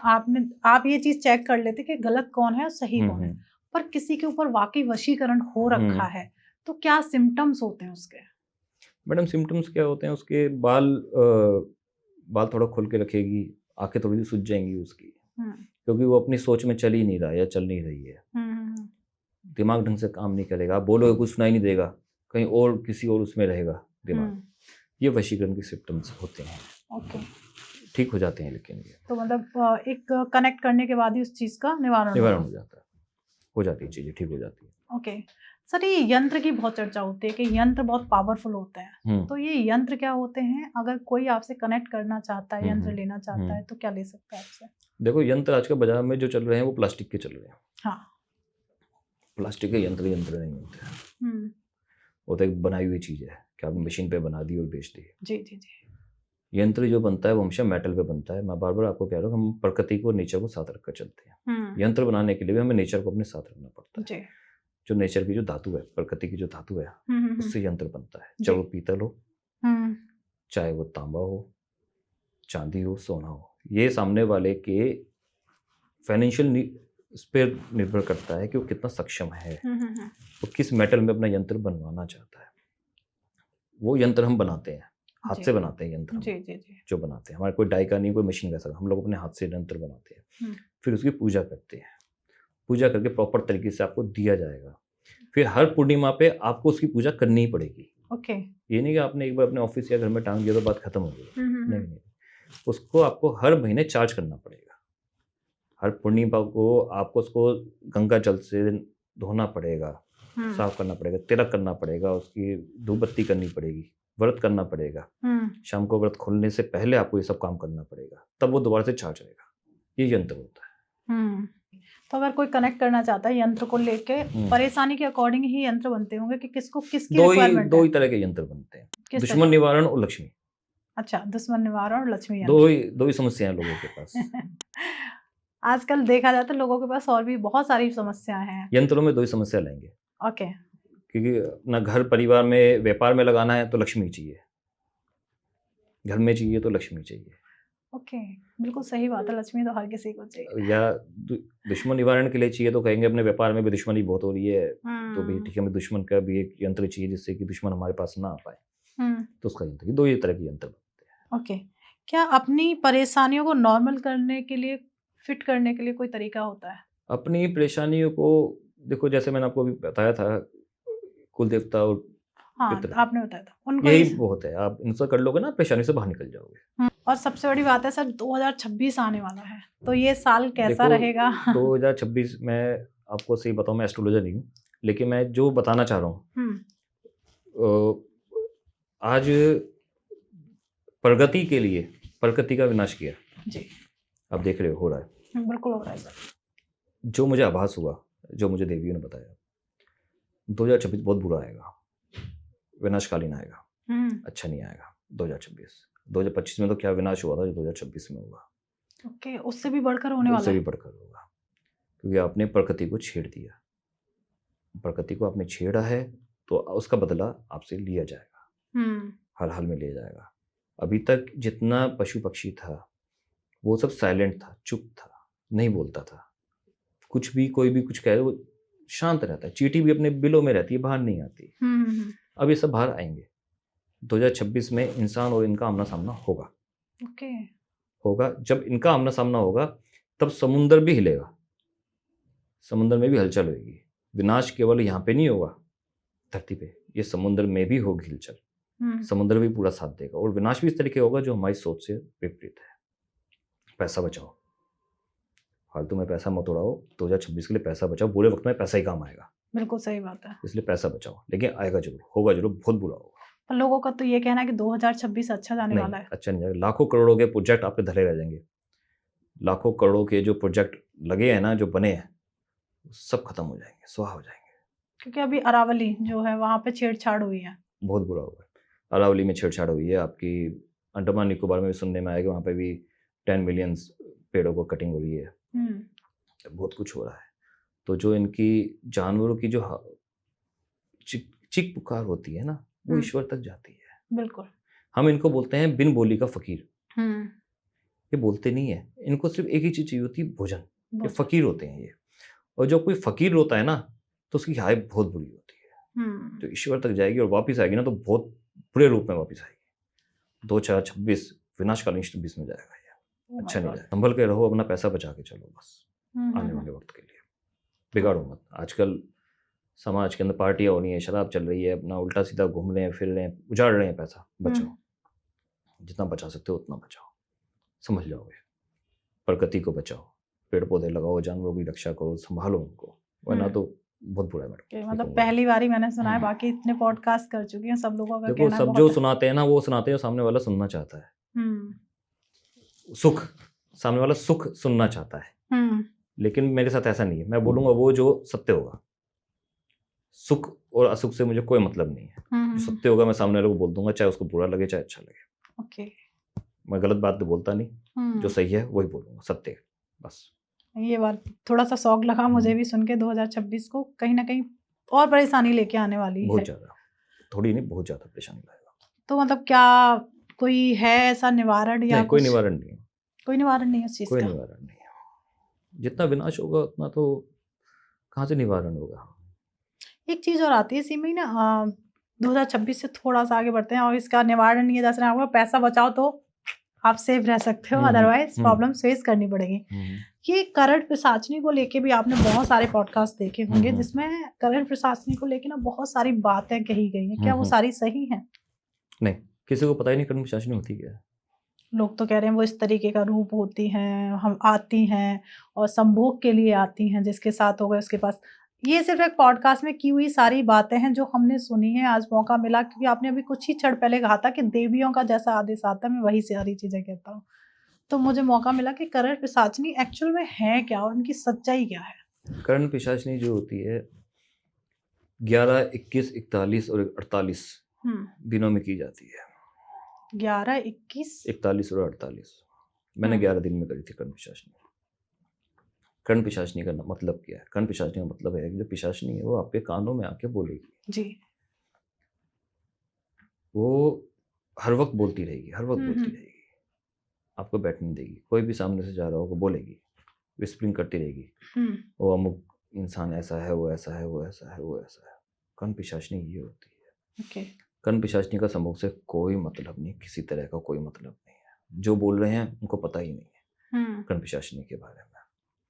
आप ये चीज चेक कर लेते कि गलत कौन है और सही कौन है, पर किसी के ऊपर वाकई वशीकरण हो रखा है तो क्या सिम्टम्स होते हैं उसके? मैडम सिम्टम्स क्या होते हैं उसके? बाल थोड़ा खोल के रखेगी, आंखें थोड़ी सी सूज जाएंगी उसकी, क्योंकि वो अपनी सोच में चल ही नहीं रहा या चल नहीं रही है। दिमाग ढंग से काम नहीं करेगा, आप बोलोगे कुछ सुनाई नहीं देगा, कहीं और किसी और उसमें रहेगा दिमाग। ये वशीकरण के सिम्टम्स होते हैं। ओके, ठीक हो जाते हैं लेकिन ये तो मतलब एक कनेक्ट करने के बाद ही उस चीज का निवारण हो जाता है, हो जाती है चीजें, ठीक हो जाती है। ओके सर, ये यंत्र की बहुत चर्चा होती है कि यंत्र बहुत पावरफुल होते हैं, तो ये यंत्र क्या होते हैं? अगर कोई आपसे कनेक्ट करना चाहता है, यंत्र लेना चाहता है, तो क्या ले सकता है आपसे? देखो, यंत्र आजकल बाजार में जो चल रहे हैं वो प्लास्टिक के चल रहे हैं। हाँ, प्लास्टिक के यंत्र नहीं होते हैं, वो तो एक बनाई हुई चीज है कि आपने मशीन पे बना दी और बेच दी। जी जी जी। यंत्र जो बनता है वो हमेशा मेटल पे बनता है। मैं बार बार आपको कह रहा हूँ, हम प्रकृति को, नेचर को साथ रखकर चलते हैं। यंत्र बनाने के लिए भी हमें नेचर को अपने साथ रखना पड़ता है। जो नेचर की जो धातु है, प्रकृति की जो धातु है, उससे यंत्र बनता है। चाहे वो पीतल हो, चाहे वो तांबा हो, चांदी हो, सोना हो, ये सामने वाले के फाइनेंशियल इस पर निर्भर करता है कि वो कितना सक्षम है, वो किस मेटल में अपना यंत्र बनवाना चाहता है। वो यंत्र हम बनाते हैं, हाथ से बनाते हैं यंत्र। जी, जी, जी। जो बनाते हैं, हमारे कोई डाई का नहीं, कोई मशीन का सर, हम लोग अपने हाथ से यंत्र बनाते हैं। फिर उसकी पूजा करते हैं, पूजा करके प्रॉपर तरीके से आपको दिया जाएगा। फिर हर पूर्णिमा पे आपको उसकी पूजा करनी ही पड़ेगी। ओके, ये नहीं कि आपने एक बार अपने ऑफिस या घर में टांग दिया तो बात खत्म हो गई। नहीं, उसको आपको हर महीने चार्ज करना पड़ेगा। हर पूर्णिमा को आपको उसको गंगा जल से धोना पड़ेगा, साफ करना पड़ेगा, तिलक करना पड़ेगा, उसकी धूप बत्ती करनी पड़ेगी, व्रत करना पड़ेगा। शाम को व्रत खोलने से पहले आपको ये सब काम करना पड़ेगा, तब वो दोबारा से चार्ज रहेगा। ये यंत्र होता है। तो अगर कोई कनेक्ट करना चाहता है यंत्र को लेके, परेशानी के अकॉर्डिंग ही यंत्र बनते होंगे कि किसको किसकी रिक्वायरमेंट है? दो ही तरह के यंत्र बनते हैं, दुश्मन निवारण और लक्ष्मी। अच्छा, दुश्मन निवारण और लक्ष्मी यंत्र। दो ही समस्याएं लोगों के पास। आजकल देखा जाता है लोगों के पास और भी बहुत सारी समस्याएं हैं। यंत्रों में दो ही समस्या लाएंगे। ओके, क्योंकि अपना घर परिवार में व्यापार में लगाना है तो लक्ष्मी चाहिए, घर में चाहिए तो लक्ष्मी चाहिए। ओके, बिल्कुल सही बात है, लक्ष्मी तो हर किसी को चाहिए। या दुश्मन निवारण के लिए चाहिए तो कहेंगे अपने व्यापार में भी दुश्मनी बहुत हो रही है, तो भी ठीक है, हमें दुश्मन का भी एक यंत्र चाहिए जिससे कि दुश्मन हमारे पास ना आ पाए, तो उसका यंत्र। दो ही तरह के यंत्र बनते हैं। ओके, क्या अपनी परेशानियों को नॉर्मल करने के लिए, फिट करने के लिए कोई तरीका होता है? अपनी परेशानियों को देखो, जैसे मैंने आपको अभी बताया था, कुल देवता और हाँ, फितरत। आपने बताया था उनको यही इस बहुत है, आप इनसे कर लोगे ना परेशानी से बाहर निकल जाओगे। और सबसे बड़ी बात है सर 2026 आने वाला है, तो ये साल कैसा देखो रहेगा? 2026 में आपको सही बताऊं, मैं एस्ट्रोलॉजर नहीं हूँ, लेकिन मैं जो बताना चाह रहा हूँ, हुँ, आज प्रगति के लिए प्रकृति का विनाश किया, जी। आप देख रहे हो रहा है। बिल्कुल हो रहा है सर। जो मुझे आभास हुआ, जो मुझे देवियों ने बताया, 2026 बहुत बुरा आएगा, विनाशकालीन आएगा, हुँ, अच्छा नहीं आएगा। 2025 में तो क्या विनाश हुआ था, जो 2026 में होगा ओके, उससे भी बढ़कर होने तो वाला उससे भी है। बढ़कर होगा, क्योंकि आपने प्रकृति को छेड़ दिया। प्रकृति को आपने छेड़ा है तो उसका बदला आपसे लिया जाएगा, हुँ, हर हाल में लिया जाएगा। अभी तक जितना पशु पक्षी था वो सब साइलेंट था, चुप था, नहीं बोलता था, कुछ भी कोई भी कुछ कहे वो शांत रहता है। चींटी भी अपने बिलों में रहती है, बाहर नहीं आती। हुँ, अब ये सब बाहर आएंगे। 2026 में इंसान और इनका आमना सामना होगा। ओके, होगा जब इनका आमना सामना होगा तब समुंदर भी हिलेगा, समुंदर में भी हलचल होगी। विनाश केवल यहाँ पे नहीं होगा धरती पे, ये समुद्र में भी होगी हिलचल। हुँ, समुद्र भी पूरा साथ देगा और विनाश भी इस तरीके होगा जो हमारी सोच से विपरीत है। पैसा बचाओ, फालतू में पैसा मत उड़ाओ। 2026 के लिए पैसा बचाओ, बुरे वक्त में पैसा ही काम आएगा, बिल्कुल सही बात है। इसलिए पैसा बचाओ। लेकिन आएगा जरूर, होगा जरूर, बहुत बुरा होगा। पर लोगों का तो ये कहना है कि 2026 अच्छा जाने नहीं, वाला है। अच्छा नहीं जाएगा। लाखों करोड़ों के प्रोजेक्ट आपके धरे रह जाएंगे। लाखों करोड़ों के जो प्रोजेक्ट लगे हैं ना, जो बने हैं, सब खत्म हो जाएंगे, स्वाहा हो जाएंगे। क्योंकि अभी अरावली जो है वहाँ पे छेड़छाड़ हुई है। बहुत बुरा होगा। अरावली में छेड़छाड़ हुई है आपकी, अंडमान निकोबार में भी सुनने में आएगा, वहाँ पे भी 10 मिलियन पेड़ों को कटिंग हो रही है। हुँ, बहुत कुछ हो रहा है। तो जो इनकी जानवरों की जो चिक पुकार होती है ना, वो हुँ, ईश्वर तक जाती है। बिल्कुल। हम इनको बोलते हैं बिन बोली का फकीर। हुँ, ये बोलते नहीं है, इनको सिर्फ एक ही चीज चाहिए होती है, भोजन। ये बहुत फकीर होते हैं ये। और जब कोई फकीर होता है ना तो उसकी हाय बहुत बुरी होती है। हुँ, तो ईश्वर तक जाएगी और वापिस आएगी ना तो बहुत बुरे रूप में वापिस आएगी। 2026 विनाशकालीन 26 में जाएगा ये, ओह माय अच्छा नहीं गॉड! जाएगा। संभल के रहो, अपना पैसा बचा के चलो बस, हुँ, हुँ, आने हुँ, वाले वक्त के लिए। बिगाड़ो मत। आजकल समाज के अंदर पार्टियां हो रही हैं, शराब चल रही है, अपना उल्टा सीधा घूम रहे हैं, फिर रहे हैं, उजाड़ रहे हैं पैसा। बचाओ, हुँ, जितना बचा सकते हो उतना बचाओ, समझ जाओगे। प्रकृति को बचाओ, पेड़ पौधे लगाओ, जानवरों की रक्षा करो, संभालो उनको, वरना हुँ। तो बहुत बुरा है मैडम। कि ये मतलब कहूँगा मैं। पहली बार ही मैंने सुना है, बाकी इतने पॉडकास्ट कर चुकी हूँ, सब लोगों का देखो, कहना है सब जो बहुत। सुनाते हैं ना वो सुनाते हैं जो सामने वाला सुनना चाहता है। हुँ, सुख, सामने वाला सुख सुनना चाहता है, हुँ, लेकिन मेरे साथ ऐसा नहीं है। मैं बोलूंगा वो जो सत्य होगा। सुख और असुख से मुझे कोई मतलब नहीं है। हुँ, जो हुँ, सत्य होगा मैं सामने वाले को बोल दूंगा, चाहे उसको बुरा लगे चाहे अच्छा लगे। ओके। मैं गलत बात तो बोलता नहीं, जो हुँ, सही है वही बोलूंगा, सत्य बस। ये बात थोड़ा-सा शौक लगा मुझे भी सुन के 2026 को कहीं न कहीं और परेशानी लेके आने वाली बहुत है। ज़्यादा, थोड़ी नहीं, बहुत ज़्यादा परेशानी लाएगा। तो मतलब क्या कोई है ऐसा निवारण या नहीं, कोई कुछ? निवारण नहीं है, कोई निवारण नहीं है उस चीज़ कोई का? निवारण नहीं है। जितना विनाश होगा उतना तो कहाँ से निवारण होगा। एक चीज़ और आती है इसी में ना 2026 से थोड़ा-सा आगे बढ़ते हैं और इसका निवारण ये जैसे आपका पैसा बचाओ तो आप सेफ रह सकते हो, अदरवाइज़ प्रॉब्लम्स फेस करनी पड़ेगी। हम्म, ये करण पिशाचनी को लेके भी आपने बहुत सारे पॉडकास्ट देखे होंगे हम्म, जिसमें करण पिशाचनी को लेके ना बहुत सारी बातें कही गई हैं। क्या वो हम्म। सारी सही हैं? नहीं, किसी को पता ही नहीं कर्म शासनी होती क्या है। लोग तो कह रहे हैं वो इस तरीके का रूप होती हैं, हम आती हैं और संभोग के लिए आती हैं, जिसके साथ होगा उसके पास। ये सिर्फ़ एक पॉडकास्ट में की हुई सारी बातें हैं जो हमने सुनी हैं, आज मौका मिला क्योंकि आपने अभी कुछ ही क्षण पहले कहा था कि देवियों का जैसा आदेश आता है, मैं वही सारी चीज़ें कहता हूँ। तो मुझे मौका मिला कि करण पिशाचनी एक्चुअल में है क्या और उनकी सच्चाई क्या है? कर्ण पिशाचनी जो होती है 11, 21, 41 और 48 हुँ, दिनों में की जाती है। 11, 21 41 और 48 मैंने हुँ, 11 दिन में करी थी कर्ण पिशाचनी। कर्ण पिशाचनी का मतलब क्या है? कर्ण पिशाचनी का मतलब है कि जो पिशाचनी है वो आपके कानों में आके बोलेगी। जी। वो हर वक्त बोलती रहेगी, हर वक्त हुँ, बोलती हुँ, रहेगी। आपको बैठने नहीं देगी। कोई भी सामने से जा रहा होगा बोलेगी, विस्परिंग करती रहेगी। हुँ, वो अमुक इंसान ऐसा है, वो ऐसा है, वो ऐसा है, वो ऐसा है। कर्ण पिशाचनी ये होती है। ओके, कर्ण पिशाचनी का सम्मुख से कोई मतलब नहीं, किसी तरह का कोई मतलब नहीं है। जो बोल रहे हैं उनको पता ही नहीं है हुँ, कर्ण पिशाचनी के बारे में।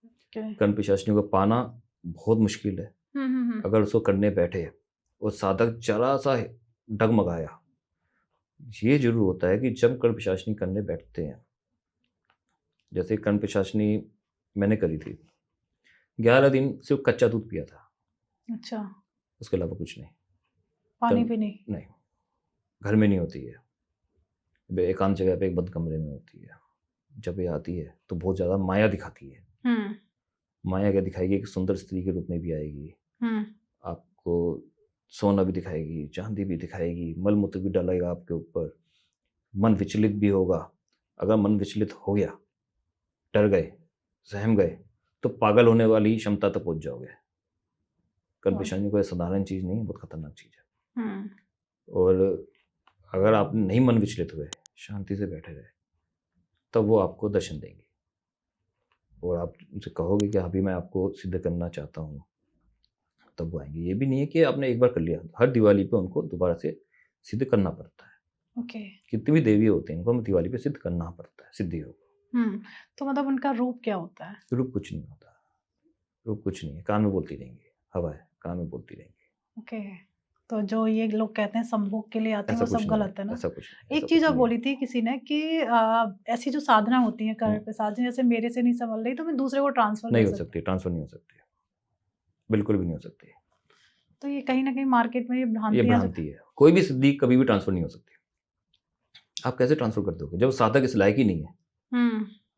ओके। कर्ण पिशाचनी को पाना बहुत मुश्किल है। हुँ, हुँ, हुँ, अगर उसको करने बैठे और साधक जरा सा डगमगाया। ये जरूर होता है कि जब कर्ण पिशाचनी करने बैठते हैं, जैसे कर्ण पिशाचनी मैंने करी थी, 11 दिन सिर्फ कच्चा दूध पिया था, अच्छा, उसके अलावा कुछ नहीं। पानी कर्ण- भी नहीं? नहीं, घर में नहीं होती है, एकांत जगह पे एक बंद कमरे में होती है। जब ये आती है तो बहुत ज़्यादा माया दिखाती है। माया क्या दिखाएगी कि सुंदर स्त्री के रूप में भी आएगी, आपको सोना भी दिखाएगी, चांदी भी दिखाएगी, मल मूत्र भी डालेगा आपके ऊपर, मन विचलित भी होगा। अगर मन विचलित हो गया, डर गए, सहम गए, तो पागल होने वाली क्षमता तक पहुंच जाओगे। कर्ण पिशाचनी कोई साधारण चीज़ नहीं है, बहुत खतरनाक चीज़ है। और अगर आप नहीं मन विचलित हुए, शांति से बैठे रहे, तब वो आपको दर्शन देंगे और आप उनसे कहोगे कि अभी मैं आपको सिद्ध करना चाहता हूँ, तब वो आएंगे। ये भी नहीं है कि आपने एक बार कर लिया, हर दिवाली पे उनको दोबारा से सिद्ध करना पड़ता है। ओके। कितनी भी देवी होते हैं, उनको हमें दिवाली पे सिद्ध करना पड़ता है, सिद्धि होगा। तो मतलब उनका रूप क्या होता है? रूप कुछ नहीं होता, रूप कुछ नहीं है, कान में बोलती रहेंगी, हवा है, कान में बोलती रहेंगी। ओके। तो जो ये लोग कहते हैं संभोग के लिए आते हैं, ऐसा वो कुछ सब नहीं गलत है ना? ऐसा कुछ नहीं, एक ऐसा चीज कुछ और नहीं बोली थी किसी ने कि ऐसी जो साधना होती है कर्ण पिशाचनी, जैसे मेरे से नहीं संभल रही तो मैं दूसरे को ट्रांसफर नहीं कर हो सकती सकती, ट्रांसफर नहीं हो सकती, बिल्कुल भी नहीं हो सकती। तो ये कहीं ना कहीं मार्केट में ये ये भ्रांतियां भ्रांति है, कोई भी सिद्धि कभी भी ट्रांसफर नहीं हो सकती। आप कैसे ट्रांसफर कर दोगे जब साधक इस लायक ही नहीं है?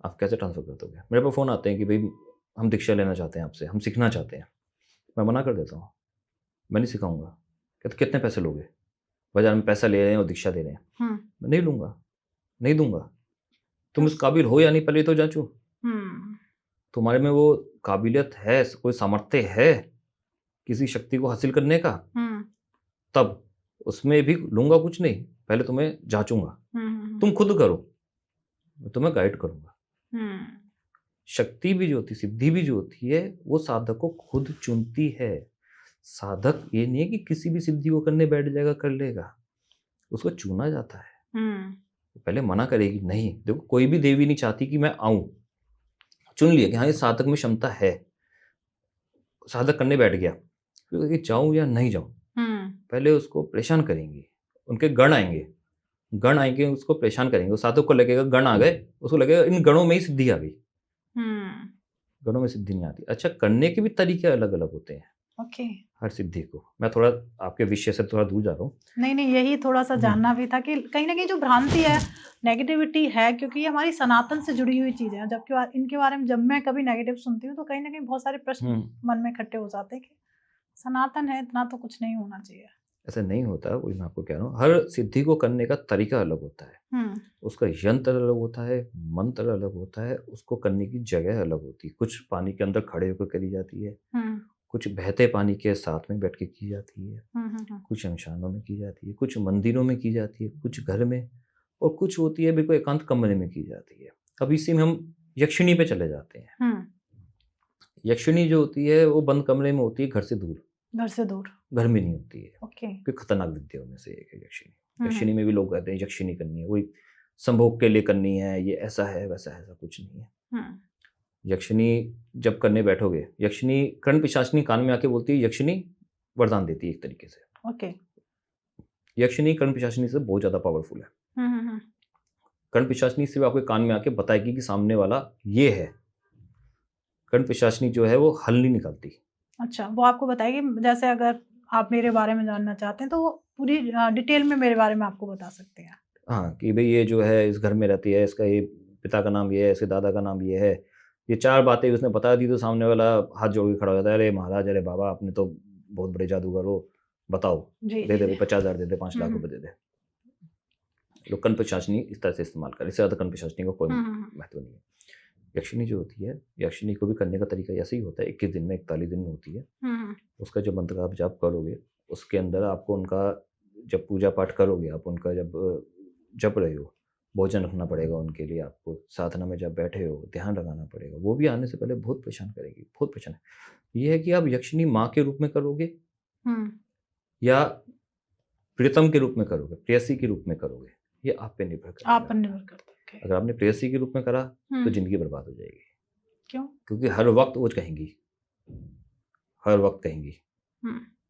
आप कैसे ट्रांसफर कर दोगे? मेरे पास फ़ोन आते हैं कि भाई हम दीक्षा लेना चाहते हैं आपसे, हम सीखना चाहते हैं। मैं मना कर देता हूँ, मैं नहीं सिखाऊंगा। कहते कितने पैसे लोगे? बाजार में पैसा ले रहे हैं और दीक्षा दे रहे हैं। मैं नहीं लूंगा, नहीं दूंगा। तुम इस काबिल हो या नहीं, पहले तो जांचो। तुम्हारे में वो काबिलियत है, कोई सामर्थ्य है किसी शक्ति को हासिल करने का, तब उसमें भी लूंगा कुछ नहीं, पहले तुम्हें जांचूंगा। तुम खुद करो, मैं तुम्हें गाइड करूंगा। शक्ति भी जो होती, सिद्धि भी जो होती है, वो साधक को खुद चुनती है। साधक ये नहीं है कि किसी भी सिद्धि को करने बैठ जाएगा, कर लेगा, उसको चुना जाता है। पहले मना करेगी, नहीं। देखो, कोई भी देवी नहीं चाहती कि मैं आऊं, चुन लिया कि हाँ ये साधक में क्षमता है, साधक करने बैठ गया, क्योंकि जाऊं या नहीं जाऊं, पहले उसको परेशान करेंगी। उनके गण आएंगे, उसको परेशान करेंगे। वो साधक को लगेगा गण आ गए, उसको लगेगा इन गणों में ही सिद्धि आ गई। गणों में सिद्धि नहीं आती। अच्छा, करने के भी तरीके अलग अलग होते हैं। ओके। हर सिद्धि को, मैं थोड़ा आपके विषय से थोड़ा दूर जा रहा हूँ। नहीं, यही थोड़ा सा जानना भी था कि कहीं ना कहीं जो भ्रांति है, नेगेटिविटी है, क्योंकि ये हमारी सनातन से जुड़ी हुई चीजें हैं। जबकि इनके बारे में जब मैं कभी नेगेटिव सुनती हूँ तो कहीं ना कहीं बहुत सारे प्रश्न मन में इकट्ठे हो जाते हैं कि सनातन है, इतना तो कुछ नहीं होना चाहिए। ऐसा नहीं होता, वही मैं आपको कह रहा हूँ। हर सिद्धि को करने का तरीका अलग होता है, उसका यंत्र अलग होता है, मंत्र अलग होता है, उसको करने की जगह अलग होती है। कुछ पानी के अंदर खड़े होकर करी जाती है, कुछ बहते पानी के साथ में बैठ के की जाती है, कुछ शमशानों में की जाती है, कुछ मंदिरों में की जाती है, कुछ घर में, और कुछ होती है बिल्कुल एकांत कमरे में की जाती है। अब इसी में हम यक्षिणी पे चले जाते हैं। यक्षिणी जो होती है वो बंद कमरे में होती है, घर से दूर, घर में नहीं होती है। क्योंकि खतरनाक विद्याओं में से एक है यक्षिणी। यक्षिणी में भी लोग कहते हैं यक्षिणी करनी है, वही संभोग के लिए करनी है, ये ऐसा है वैसा है, ऐसा कुछ नहीं है। यक्षिणी जब करने बैठोगे, यक्षिणी कर्ण पिशाचनी कान में आके बोलती है, यक्षिणी वरदान देती है एक तरीके से। यक्षिणी कर्ण पिशाचनी से बहुत ज्यादा पावरफुल है। कर्ण पिशाचनी सिर्फ आपके कान में आके बताएगी कि सामने वाला ये है। कर्ण पिशाचनी जो है वो हल नहीं निकालती। अच्छा, वो आपको बताएगी। जैसे अगर आप मेरे बारे में जानना चाहते हैं तो वो पूरी डिटेल में मेरे बारे में आपको बता सकते हैं। हाँ, कि भाई ये जो है इस घर में रहती है, इसका ये पिता का नाम ये है, इसके दादा का नाम ये है, ये 4 बातें उसने बता दी तो सामने वाला हाथ जोड़ के खड़ा हो जाता है, अरे महाराज, अरे बाबा, आपने तो बहुत बड़े जादूगर हो, बताओ, दे दे 50,000 दे दे, 5 लाख रुपए दे दे। लोग कर्ण पिशाचनी इस तरह से इस्तेमाल कर, इससे ज़्यादा कर्ण पिशाचनी का कोई महत्व नहीं है। यक्षिणी जो होती है, यक्षिणी को भी करने का तरीका ऐसे ही होता है। 21 दिन में, 41 दिन में होती है। उसका जो मंत्र आप जाप करोगे, उसके अंदर आपको उनका जब पूजा पाठ करोगे, आप उनका जब जप रहे हो, भोजन रखना पड़ेगा उनके लिए। आपको साधना में जब बैठे हो, ध्यान लगाना पड़ेगा। वो भी आने से पहले बहुत परेशान करेगी, बहुत परेशान। ये है कि आप यक्षिणी माँ के रूप में करोगे या प्रीतम के रूप में करोगे, प्रेयसी के रूप में करोगे, ये आप पे निर्भर करता है। अगर आपने प्रेयसी के रूप में करा तो जिंदगी बर्बाद हो जाएगी। क्यों? क्योंकि हर वक्त वो कहेंगी, हर वक्त कहेंगी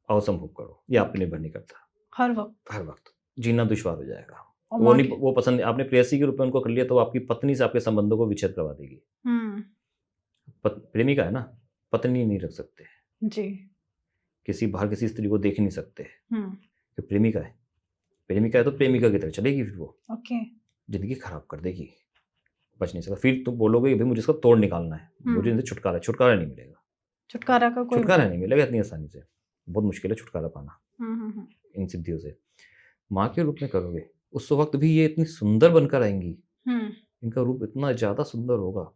आओ संभोग करो। ये आप पे निर्भर नहीं करता, हर वक्त। हर वक्त जीना दुश्वार हो जाएगा। और वो माँ नहीं, की वो पसंद आपने प्रेयसी के रूप में उनको कर लिया तो वो आपकी पत्नी से आपके संबंधों को विच्छेद करवा देगी। प्रेमिका है ना, पत्नी नहीं रख सकते, जी। किसी बाहर किसी स्त्री को देख ही नहीं सकते, हम्म। कि प्रेमिका है तो प्रेमिका की तरह चलेगी, फिर वो ओके। जिंदगी खराब कर देगी, बच नहीं सकता। फिर तुम बोलोगे कि भाई मुझे इसका तोड़ निकालना है, मुझे इनसे छुटकारा नहीं मिलेगा। छुटकारा का कोई छुटकारा नहीं मिलेगा इतनी आसानी से, बहुत मुश्किल है छुटकारा पाना हम्म। इन सिद्धियों से। माँ के रूप में करोगे उस वक्त भी ये इतनी सुंदर बनकर आएंगी, हम्म। इनका रूप इतना ज्यादा सुंदर होगा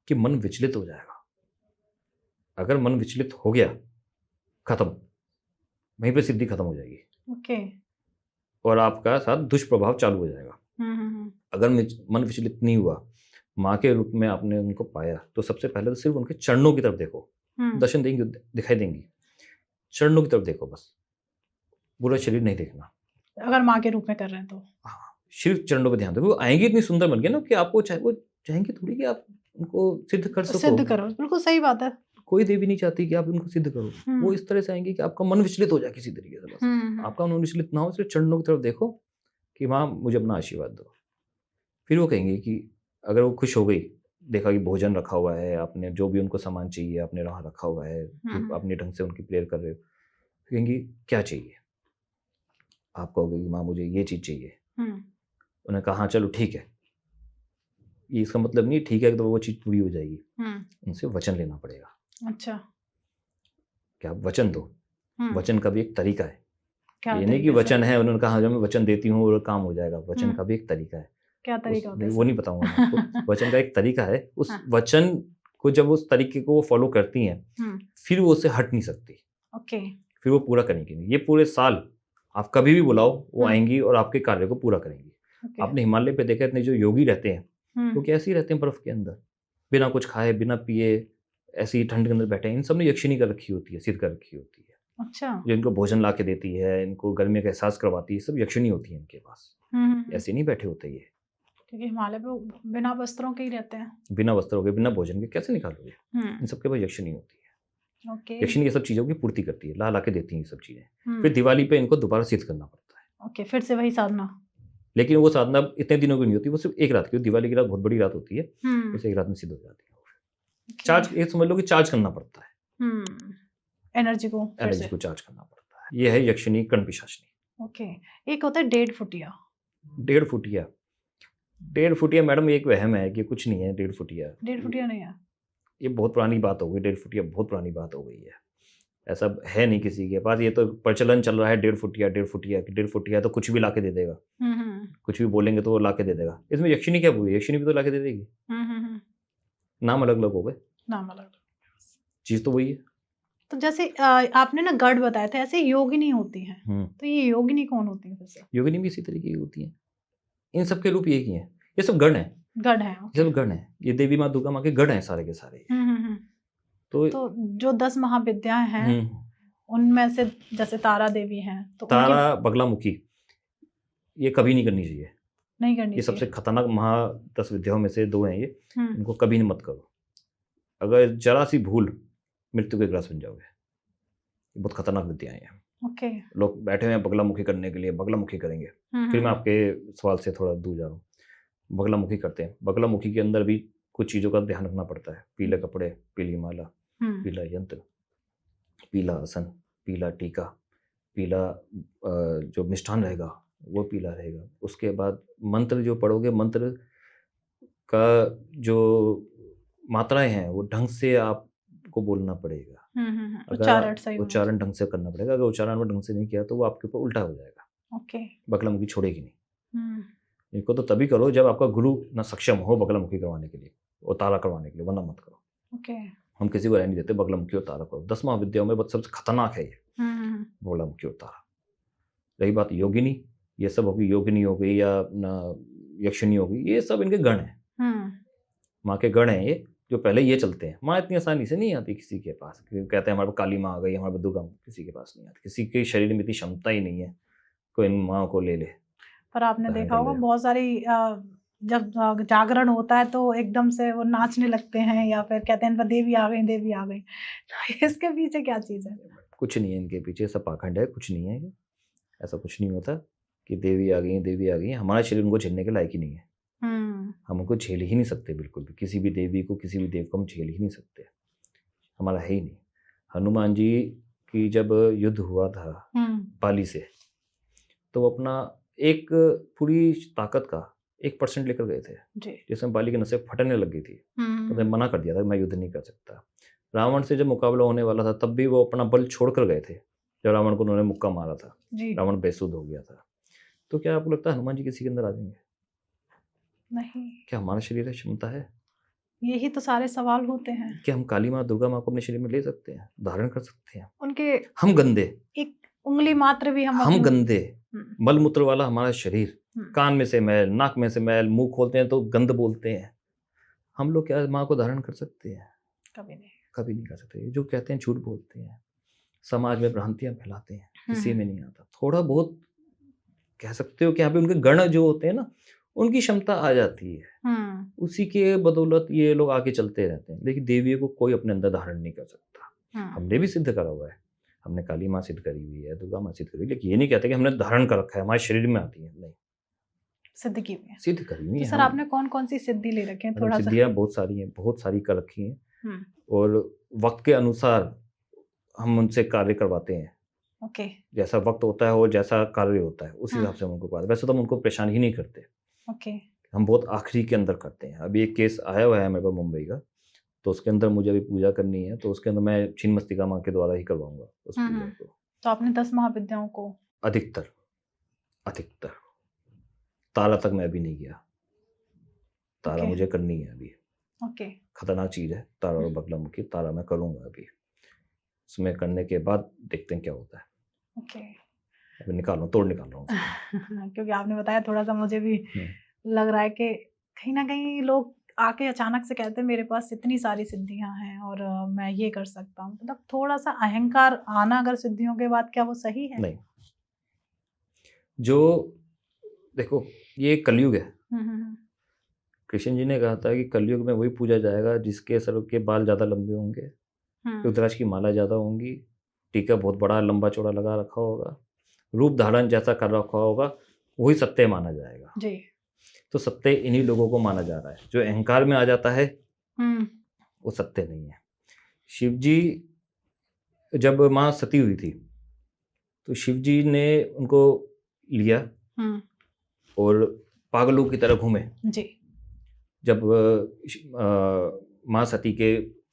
कि मन विचलित हो जाएगा। अगर मन विचलित हो गया, खत्म, वहीं पे सिद्धि खत्म हो जाएगी ओके। और आपका साथ दुष्प्रभाव चालू हो जाएगा। अगर मन विचलित नहीं हुआ, माँ के रूप में आपने उनको पाया, तो सबसे पहले तो सिर्फ उनके चरणों की तरफ देखो, दर्शन देंगी, दिखाई देंगी, चरणों की तरफ देखो बस, पूरा शरीर नहीं देखना। अगर माँ के रूप में कर रहे हैं तो हाँ, सिर्फ चरणों पे ध्यान दो। वो आएंगी इतनी सुंदर बन के ना कि आपको वो चाहेंगे थोड़ी कि आप उनको सिद्ध कर सको। सिद्ध करो, बिल्कुल सही बात है। कोई देवी नहीं चाहती कि आप उनको सिद्ध करो। वो इस तरह से आएंगे कि आपका मन विचलित हो जाए किसी तरीके से, बस आपका मन विचलित ना हो, सिर्फ चरणों की तरफ देखो कि माँ मुझे अपना आशीर्वाद दो। फिर वो कहेंगे कि अगर वो खुश हो गई, देखा कि भोजन रखा हुआ है, आपने जो भी उनको सामान चाहिए आपने वहाँ रखा हुआ है, अपने ढंग से उनकी प्रेयर कर रहे हो, कहेंगी क्या चाहिए। आप कहोगे कि माँ मुझे ये चीज़ चाहिए। उन्हें कहा हाँ चलो ठीक है, ये इसका मतलब नहीं ठीक है तो वो चीज़ पूरी हो जाएगी। उनसे वचन लेना पड़ेगा। अच्छा। क्या आप वचन दो। वचन का भी एक तरीका है, क्या ये नहीं कि वचन है उन्होंने कहा जब मैं वचन देती हूँ और काम हो जाएगा। वचन का भी एक तरीका है। क्या तरीका होता है? वो नहीं बताऊंगा मैं आपको। वचन का एक तरीका है, उस वचन को जब उस तरीके को वो फॉलो करती हैं, फिर वो उससे हट नहीं सकती। ओके। फिर वो पूरा करेंगी। ये पूरे साल आप कभी भी बुलाओ वो आएंगी और आपके कार्य को पूरा करेंगी। आपने हिमालय पे देखा, इतने जो योगी रहते हैं वो कैसे ही रहते हैं बर्फ के अंदर, बिना कुछ खाए बिना पिए, ऐसी ठंड के अंदर बैठे हैं। इन सब ने यक्षिणी कर रखी होती है, सिद्ध कर रखी होती है। अच्छा। जो इनको भोजन ला के देती है, इनको गर्मी का एहसास करवाती है, सब यक्षिणी होती है इनके पास। ऐसे नहीं बैठे होते ये, क्योंकि हिमालय पे बिना वस्त्रों के ही रहते हैं। बिना वस्त्रों के बिना भोजन के कैसे निकालोगे। इन सबके पास यक्षिणी होती है। यक्षिणी ये सब चीजों की पूर्ति करती है, ला के देती है ये सब चीजें। फिर दिवाली पे इनको दोबारा सिद्ध करना पड़ता है। ओके, फिर से वही साधना। लेकिन वो साधना इतने दिनों की नहीं होती, वो सिर्फ एक रात की। दिवाली की रात बहुत बड़ी रात होती है, बस एक रात में सिद्ध हो जाती है। चार्ज, ये समझ लो कि चार्ज करना पड़ता है एनर्जी को चार्ज करना पड़ता है। ये है यक्षिणी कर्ण पिशाचिनी। ओके। एक होता है 1.5 फुटिया। 1.5 फुटिया मैडम एक वहम है कि कुछ नहीं है। 1.5 फुटिया नहीं है, ये बहुत पुरानी बात हो गई। 1.5 फुटिया बहुत पुरानी बात हो गई है, ऐसा है नहीं किसी के पास। ये तो प्रचलन चल रहा है 1.5 फुटिया 1.5 फुटिया तो कुछ भी ला के दे देगा। कुछ भी बोलेंगे तो वो ला के दे देगा। इसमें यक्षिणी क्या हुई? यक्षिणी भी तो ला के दे देगी। नाम अलग अलग हो गए, नाम अलग, चीज तो वही है। तो जैसे आपने ना गढ़ बताया था, ऐसे योगिनी होती है, तो ये योगिनी कौन होती है फिर से? योगिनी भी इसी तरीके की होती है। इन सबके रूप एक ही है। ये सब गण है। ये सब गण है। ये देवी माँ दुर्गा माँ के गण है सारे के सारे। तो जो 10 महाविद्याएं हैं उनमें से जैसे तारा देवी हैं, तो तारा बगलामुखी ये कभी नहीं करनी चाहिए। नहीं करनी ये सबसे खतरनाक 10 विद्याओं में से 2 हैं ये। इनको कभी नहीं मत करो। अगर जरा सी भूल मृत्यु के ग्रास बन जाओगे। ये बहुत खतरनाक विद्याएं हैं। ओके। लोग बैठे हुए हैं बगलामुखी करने के लिए, बगलामुखी करेंगे। फिर मैं आपके सवाल से थोड़ा दूर जा रहा हूँ। बगलामुखी करते हैं, बगलामुखी के अंदर भी कुछ चीज़ों का ध्यान रखना पड़ता है। पीले कपड़े, पीली माला, पीला यंत्र, पीला आसन, पीला टीका, पीला जो मिष्ठान रहेगा वो पीला रहेगा। उसके बाद मंत्र जो पढ़ोगे, मंत्र का जो मात्राएं हैं वो ढंग से आपको बोलना पड़ेगा। उच्चारण ढंग से करना पड़ेगा। अगर उच्चारण में ढंग से नहीं किया तो वो आपके ऊपर उल्टा हो जाएगा। ओके। बगलामुखी छोड़ेगी नहीं। इनको तो तभी करो जब आपका गुरु ना सक्षम हो बगलामुखी करवाने के लिए और तारा करवाने के लिए, वरना मत करो। ओके। हम किसी को रहने नहीं देते बगलामुखी और तारा करो। 10 महाविद्याओं में सबसे खतरनाक है ये बगलामुखी और तारा। रही बात योगिनी, ये सब होगी, योगिनी हो गई या यक्षिणी होगी, ये सब इनके गण है। माँ के गण है ये, जो पहले ये चलते हैं। माँ इतनी आसानी से नहीं आती किसी के पास। कहते हैं हमारे पास काली माँ आ गई, हमारे पास दुर्गा, किसी के पास नहीं आती। किसी के शरीर में इतनी क्षमता ही नहीं है कोई माँ को ले ले। पर आपने देखा होगा बहुत सारी जब जागरण होता है तो एकदम से वो नाचने लगते हैं या फिर कहते हैं देवी आ गई, देवी आ गई। इसके पीछे क्या चीज़ है? कुछ नहीं है इनके पीछे, सब पाखंड है, कुछ नहीं है। ऐसा कुछ नहीं होता कि देवी आ गई, हमारा शरीर उनको झेलने के लायक ही नहीं है। हम उनको झेल ही नहीं सकते बिल्कुल भी, किसी भी देवी को, किसी भी देव को हम झेल ही नहीं सकते, हमारा है ही नहीं। हनुमान जी की जब युद्ध हुआ था बाली से, तो वो अपना एक पूरी ताकत का 1% लेकर गए थे, जिसमें बाली की नसें फटने लग गई थी। तो उन्होंने मना कर दिया था, मैं युद्ध नहीं कर सकता। रावण से जब मुकाबला होने वाला था, तब भी वो अपना बल छोड़ कर गए थे। जब रावण को उन्होंने मुक्का मारा था, रावण बेसुध हो गया था। तो क्या आपको लगता है हनुमान जी किसी के अंदर आ जाएंगे? नहीं। क्या हमारा शरीर है, क्षमता है? यही तो सारे सवाल होते हैं। क्या हम काली माँ, दुर्गा माँ को अपने शरीर में ले सकते हैं, धारण कर सकते हैं? उनके हम गंदे, एक उंगली मात्र भी हम गंदे, मलमूत्र वाला हमारा शरीर, कान में से मैल, नाक में से मैल, मुंह खोलते हैं तो गंद बोलते हैं। हम लोग क्या माँ को धारण कर सकते हैं? कभी नहीं कर सकते। जो कहते हैं झूठ बोलते हैं, समाज में भ्रांतियां फैलाते हैं, किसी में नहीं आता। थोड़ा बहुत कह सकते हो कि यहाँ पे उनके गण जो होते हैं ना, उनकी क्षमता आ जाती है, उसी के बदौलत ये लोग आगे चलते रहते हैं। लेकिन देवियों को कोई अपने अंदर धारण नहीं कर सकता। हमने भी सिद्ध करा हुआ है, हमने काली माँ सिद्ध करी हुई है, दुर्गा माँ सिद्ध करी हुई है, लेकिन ये नहीं कहते कि हमने धारण कर रखा है, हमारे शरीर में आती है। नहीं, सिद्ध की हुई है, सिद्ध करी हुई है। तो सर आपने कौन कौन सी सिद्धि ले रखी है? थोड़ा सा। सिद्धियाँ बहुत सारी हैं, बहुत सारी कर रखी हैं, और वक्त के अनुसार हम उनसे कार्य करवाते हैं। ओके। जैसा वक्त होता है और जैसा कार्य होता है, उस हिसाब से हम उनको करवाते हैं। वैसे तो हम उनको परेशान ही नहीं करते। ओके। हम बहुत आखिरी के अंदर करते हैं। अभी एक केस आया हुआ है मेरे पास मुंबई का, तो उसके अंदर मुझे अभी पूजा करनी है, तो उसके अंदर मैं छिन्नमस्तिका माँ के द्वारा ही करवाऊंगा उस पूजा को। तो आपने 10 महाविद्याओं को अधिकतर तारा तक मैं अभी नहीं गया। तारा मुझे करनी है अभी। ओके। खतरनाक चीज है तारा और बगलामुखी। तारा मैं करूंगा अभी, उसमें करने के बाद देखते हैं क्या होता है। ओके। अभी तोड़ निकाल रहा हूँ। क्योंकि आपने बताया, थोड़ा सा मुझे भी लग रहा है कि कहीं ना कहीं लोग आके अचानक से कहते हैं मेरे पास इतनी सारी सिद्धियां हैं और मैं ये कर सकता हूँ। मतलब थोड़ा सा अहंकार आना अगर सिद्धियों के बाद, क्या वो सही है? नहीं, जो देखो ये कलयुग है। कृष्ण जी ने कहा था कि कलयुग में वही पूजा जाएगा जिसके सर के बाल ज्यादा लंबे होंगे, रुद्राक्ष की माला ज्यादा होंगी, टीका बहुत बड़ा लंबा चौड़ा लगा रखा होगा, रूप धारण जैसा कर रखा होगा, वही सत्य माना जाएगा जी। तो सत्य इन्हीं लोगों को माना जा रहा है। जो अहंकार में आ जाता है वो सत्य नहीं है। शिव जी जब माँ सती हुई थी, तो शिव जी ने उनको लिया और पागलों की तरह घूमे जी। जब माँ सती के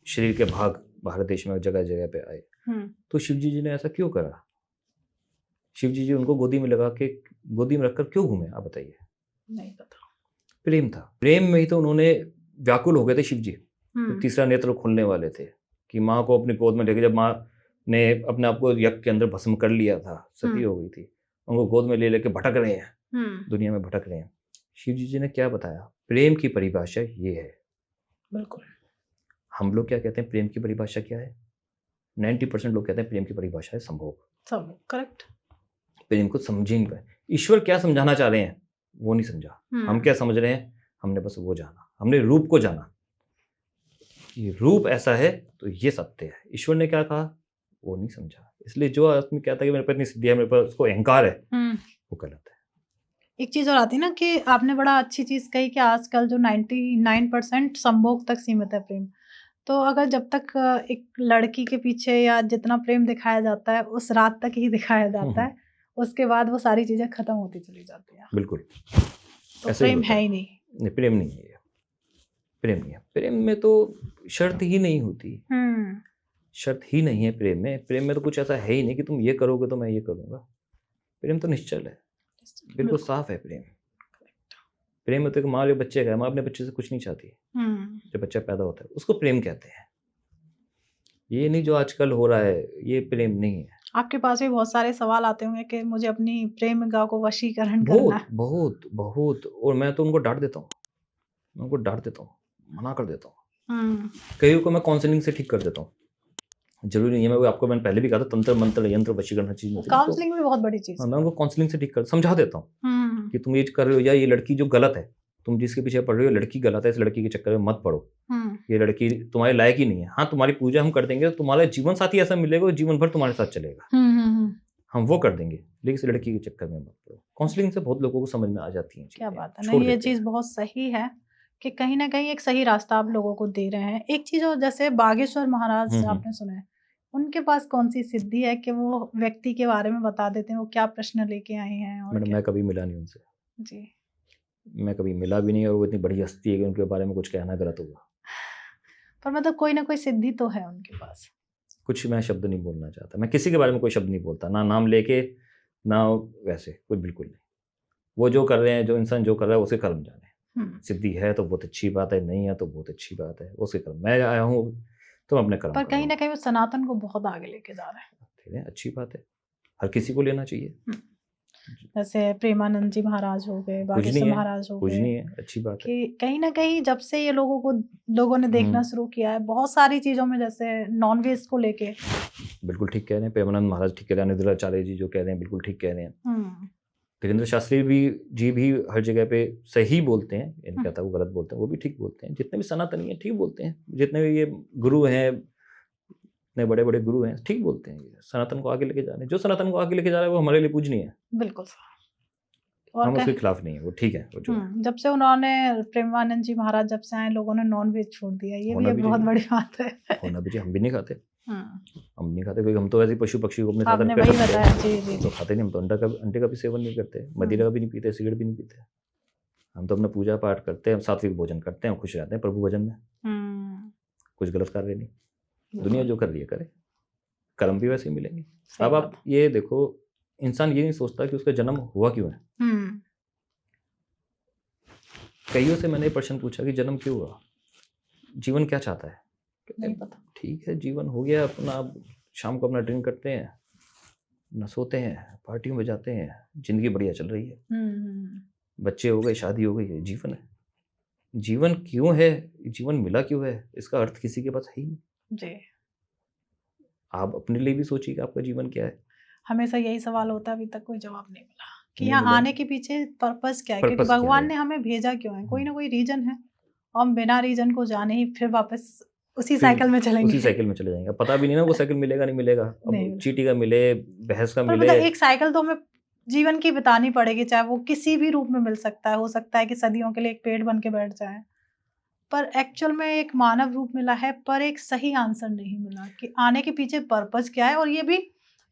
शरीर के भाग भारत देश में जगह जगह पे आए, तो शिव जी ने ऐसा क्यों करा? शिव जी उनको गोदी में लगा के, गोदी में रखकर क्यों घूमे, आप बताइए? नहीं पता। प्रेम था, प्रेम में ही तो उन्होंने व्याकुल हो गए थे शिव जी। तो तीसरा नेत्र खोलने वाले थे कि माँ को अपनी गोद में लेके, जब माँ ने अपने आप को यज्ञ के अंदर भस्म कर लिया था, सती हो गई थी, उनको गोद में ले लेके भटक रहे हैं, दुनिया में भटक रहे हैं। शिव जी ने क्या बताया? प्रेम की परिभाषा ये है। बिल्कुल। हम लोग क्या कहते हैं प्रेम की परिभाषा क्या है? 90% लोग कहते हैं प्रेम की परिभाषा है संभोग। संभोग, करेक्ट। प्रेम को समझे नहीं पाए। ईश्वर क्या समझाना चाह रहे हैं वो नहीं समझा। हम क्या समझ रहे हैं? हमने बस वो जाना, हमने रूप को जाना, ये रूप ऐसा है तो ये सत्य है। ईश्वर ने क्या कहा वो नहीं समझा। इसलिए जो आदमी कहता है कि मेरे पास इतनी सिद्धि है, मेरे पास उसको अहंकार है, वो गलत है। एक चीज और आती है ना कि आपने बड़ा अच्छी चीज कही कि आजकल जो 99% संभोग तक सीमित है प्रेम। तो अगर जब तक एक लड़की के पीछे या जितना प्रेम दिखाया जाता है उस रात तक ही दिखाया जाता है, उसके बाद वो सारी चीजें खत्म होती चली जाती है। बिल्कुल। तो प्रेम है ही नहीं। प्रेम नहीं है, प्रेम नहीं है। प्रेम में तो शर्त ही नहीं होती, शर्त ही नहीं है प्रेम में। प्रेम में तो कुछ ऐसा है ही नहीं कि तुम ये करोगे तो मैं ये करूंगा। प्रेम तो निश्चल है, बिल्कुल साफ है प्रेम। प्रेम में तो एक माँ बच्चे का, माँ अपने बच्चे से कुछ नहीं चाहती। जब बच्चा पैदा होता है उसको प्रेम कहते हैं। ये नहीं जो आजकल हो रहा है, ये प्रेम नहीं है। आपके पास भी बहुत सारे सवाल आते होंगे कि मुझे अपनी प्रेमिका को वशीकरण करना है। बहुत बहुत। और मैं तो उनको डांट देता हूँ, मैं उनको डांट देता हूँ, मना कर देता हूँ। कईयों को मैं काउंसलिंग से ठीक कर देता हूँ। जरूरी नहीं है, मैं आपको मैंने पहले भी कहा था, तंत्र मंत्र यंत्र वशीकरण हर चीज। काउंसलिंग भी बहुत बड़ी चीज है। मैं उनको काउंसलिंग से ठीक कर समझा देता हूँ कि तुम ये कर रहे हो, या ये लड़की जो गलत है, तुम जिसके पीछे पढ़ रहे हो लड़की गलत है, इस लड़की के चक्कर में मत पड़ो। ये लड़की तुम्हारे लायक ही नहीं है। हाँ, तुम्हारी पूजा हम कर देंगे, तुम्हारा जीवन साथी ऐसा मिलेगा जीवन भर तुम्हारे साथ चलेगा। हम वो कर देंगे, लेकिन इस लड़की के चक्कर में मत पड़ो। काउंसलिंग से बहुत लोगों को समझ में आ जाती हैं क्या चीजें, बात है, छोड़ नहीं ये देते चीज हैं। बहुत सही है कि कहीं ना कहीं एक सही रास्ता आप लोगों को दे रहे हैं। एक चीज और, जैसे बागेश्वर महाराज हम्म। आपने सुना है, उनके पास कौन सी सिद्धि है कि वो व्यक्ति के बारे में बता देते हैं वो क्या प्रश्न लेके आए हैं और मैडम क्या? मैं कभी मिला नहीं उनसे, जी। मैं कभी मिला भी नहीं, और वो इतनी बड़ी हस्ती है कि उनके बारे में कुछ कहना गलत होगा। पर मतलब कोई ना कोई सिद्धि तो है उनके पास। कुछ मैं शब्द नहीं बोलना चाहता, मैं किसी के बारे में कोई शब्द नहीं बोलता, ना नाम लेके ना वैसे, कोई बिल्कुल नहीं। वो जो कर रहे हैं, जो इंसान जो कर रहा है उसके कर्म जाने। सिद्धि है तो बहुत अच्छी बात है, नहीं है तो बहुत अच्छी बात है, उसके कर्म। मैं आया हूँ तो मैं अपने कर्म पर कर कहीं रहा ना हूँ। कहीं वो सनातन को बहुत आगे लेके जा रहे हैं। ठीक है, अच्छी बात है, हर किसी को लेना चाहिए। जैसे प्रेमानंद जी महाराज हो गए, कुछ नहीं बागेश्वर है, महाराज हो कुछ गए, नहीं है, अच्छी बात है। कि कहीं ना कहीं जब से ये लोगों ने देखना शुरू किया है बहुत सारी चीजों में, जैसे नॉनवेज को लेके। बिल्कुल ठीक कह रहे हैं प्रेमानंद महाराज, ठीक कह रहे हैं अनिरुद्धाचार्य जी जो कह रहे हैं, बिल्कुल ठीक कह रहे हैं। धीरेन्द्र शास्त्री जी भी हर जगह पे सही बोलते हैं, इन कहता वो गलत बोलते हैं, वो भी ठीक बोलते हैं। जितने भी सनातनी हैं ठीक बोलते हैं, जितने भी ये गुरु हैं, इतने बड़े बड़े गुरु हैं, ठीक बोलते हैं। ये सनातन को आगे लेके जा रहे हैं, जो सनातन को आगे लेके जा रहा है वो हमारे लिए पूजनीय है। बिल्कुल। और हम उसके खिलाफ नहीं है, वो ठीक है, वो जो है। जब से उन्होंने, प्रेमानंद जी महाराज जब से आए, लोगों ने नॉनवेज छोड़ दिया, ये भी होना एक भी बहुत चाहिए, बड़ी बात है। होना भी चाहिए। हम भी नहीं खाते, हम नहीं खाते, क्योंकि हम तो वैसे पशु पक्षी को अपने साथ आपने रख वही सकते बताया। हैं। जी जी हम तो जी। खाते नहीं, हम तो अंडे का भी सेवन नहीं करते, मदिरा का भी नहीं पीते, सिगरेट भी नहीं पीते। हम तो अपना पूजा पाठ करते हैं, सात्विक भोजन करते हैं, खुश रहते हैं प्रभु भजन में। कुछ गलत कार्य नहीं। दुनिया जो कर रही है करे, कर्म भी वैसे ही मिलेंगे। अब आप ये देखो, इंसान ये नहीं सोचता कि उसका जन्म हुआ क्यों है। कईयों से मैंने प्रश्न पूछा कि जन्म क्यों हुआ, जीवन क्या चाहता है। नहीं पता। ठीक है, जीवन हो गया अपना, शाम को अपना ड्रिंक करते हैं, न सोते हैं, पार्टियों में जाते हैं, जिंदगी बढ़िया चल रही है, बच्चे हो गए, शादी हो गई है, जीवन है। जीवन क्यों है, जीवन मिला क्यों है, इसका अर्थ किसी के पास है ही नहीं। जी। आप अपने लिए भी सोचिए कि आपका जीवन क्या है। हमेशा यही सवाल होता है, अभी तक कोई जवाब नहीं मिला कि नहीं यहाँ मिला। आने के पीछे पर्पस क्या है, क्योंकि पर्पस क्या भगवान है? ने हमें भेजा क्यों है, कोई ना कोई रीजन है। और हम बिना रीजन को जाने ही फिर वापस उसी साइकिल में चलेंगे। उसी साइकिल में चले जाएंगे, पता भी नहीं ना वो साइकिल मिलेगा नहीं मिलेगा। अब चींटी का मिले, भैंस का पर मिले, मतलब एक साइकिल तो हमें जीवन की बितानी पड़ेगी, चाहे वो किसी भी रूप में मिल सकता है। हो सकता है कि सदियों के लिए एक पेड़ बन के बैठ जाए, पर एक्चुअल में एक मानव रूप मिला है, पर एक सही आंसर नहीं मिला कि आने के पीछे पर्पस क्या है। और ये भी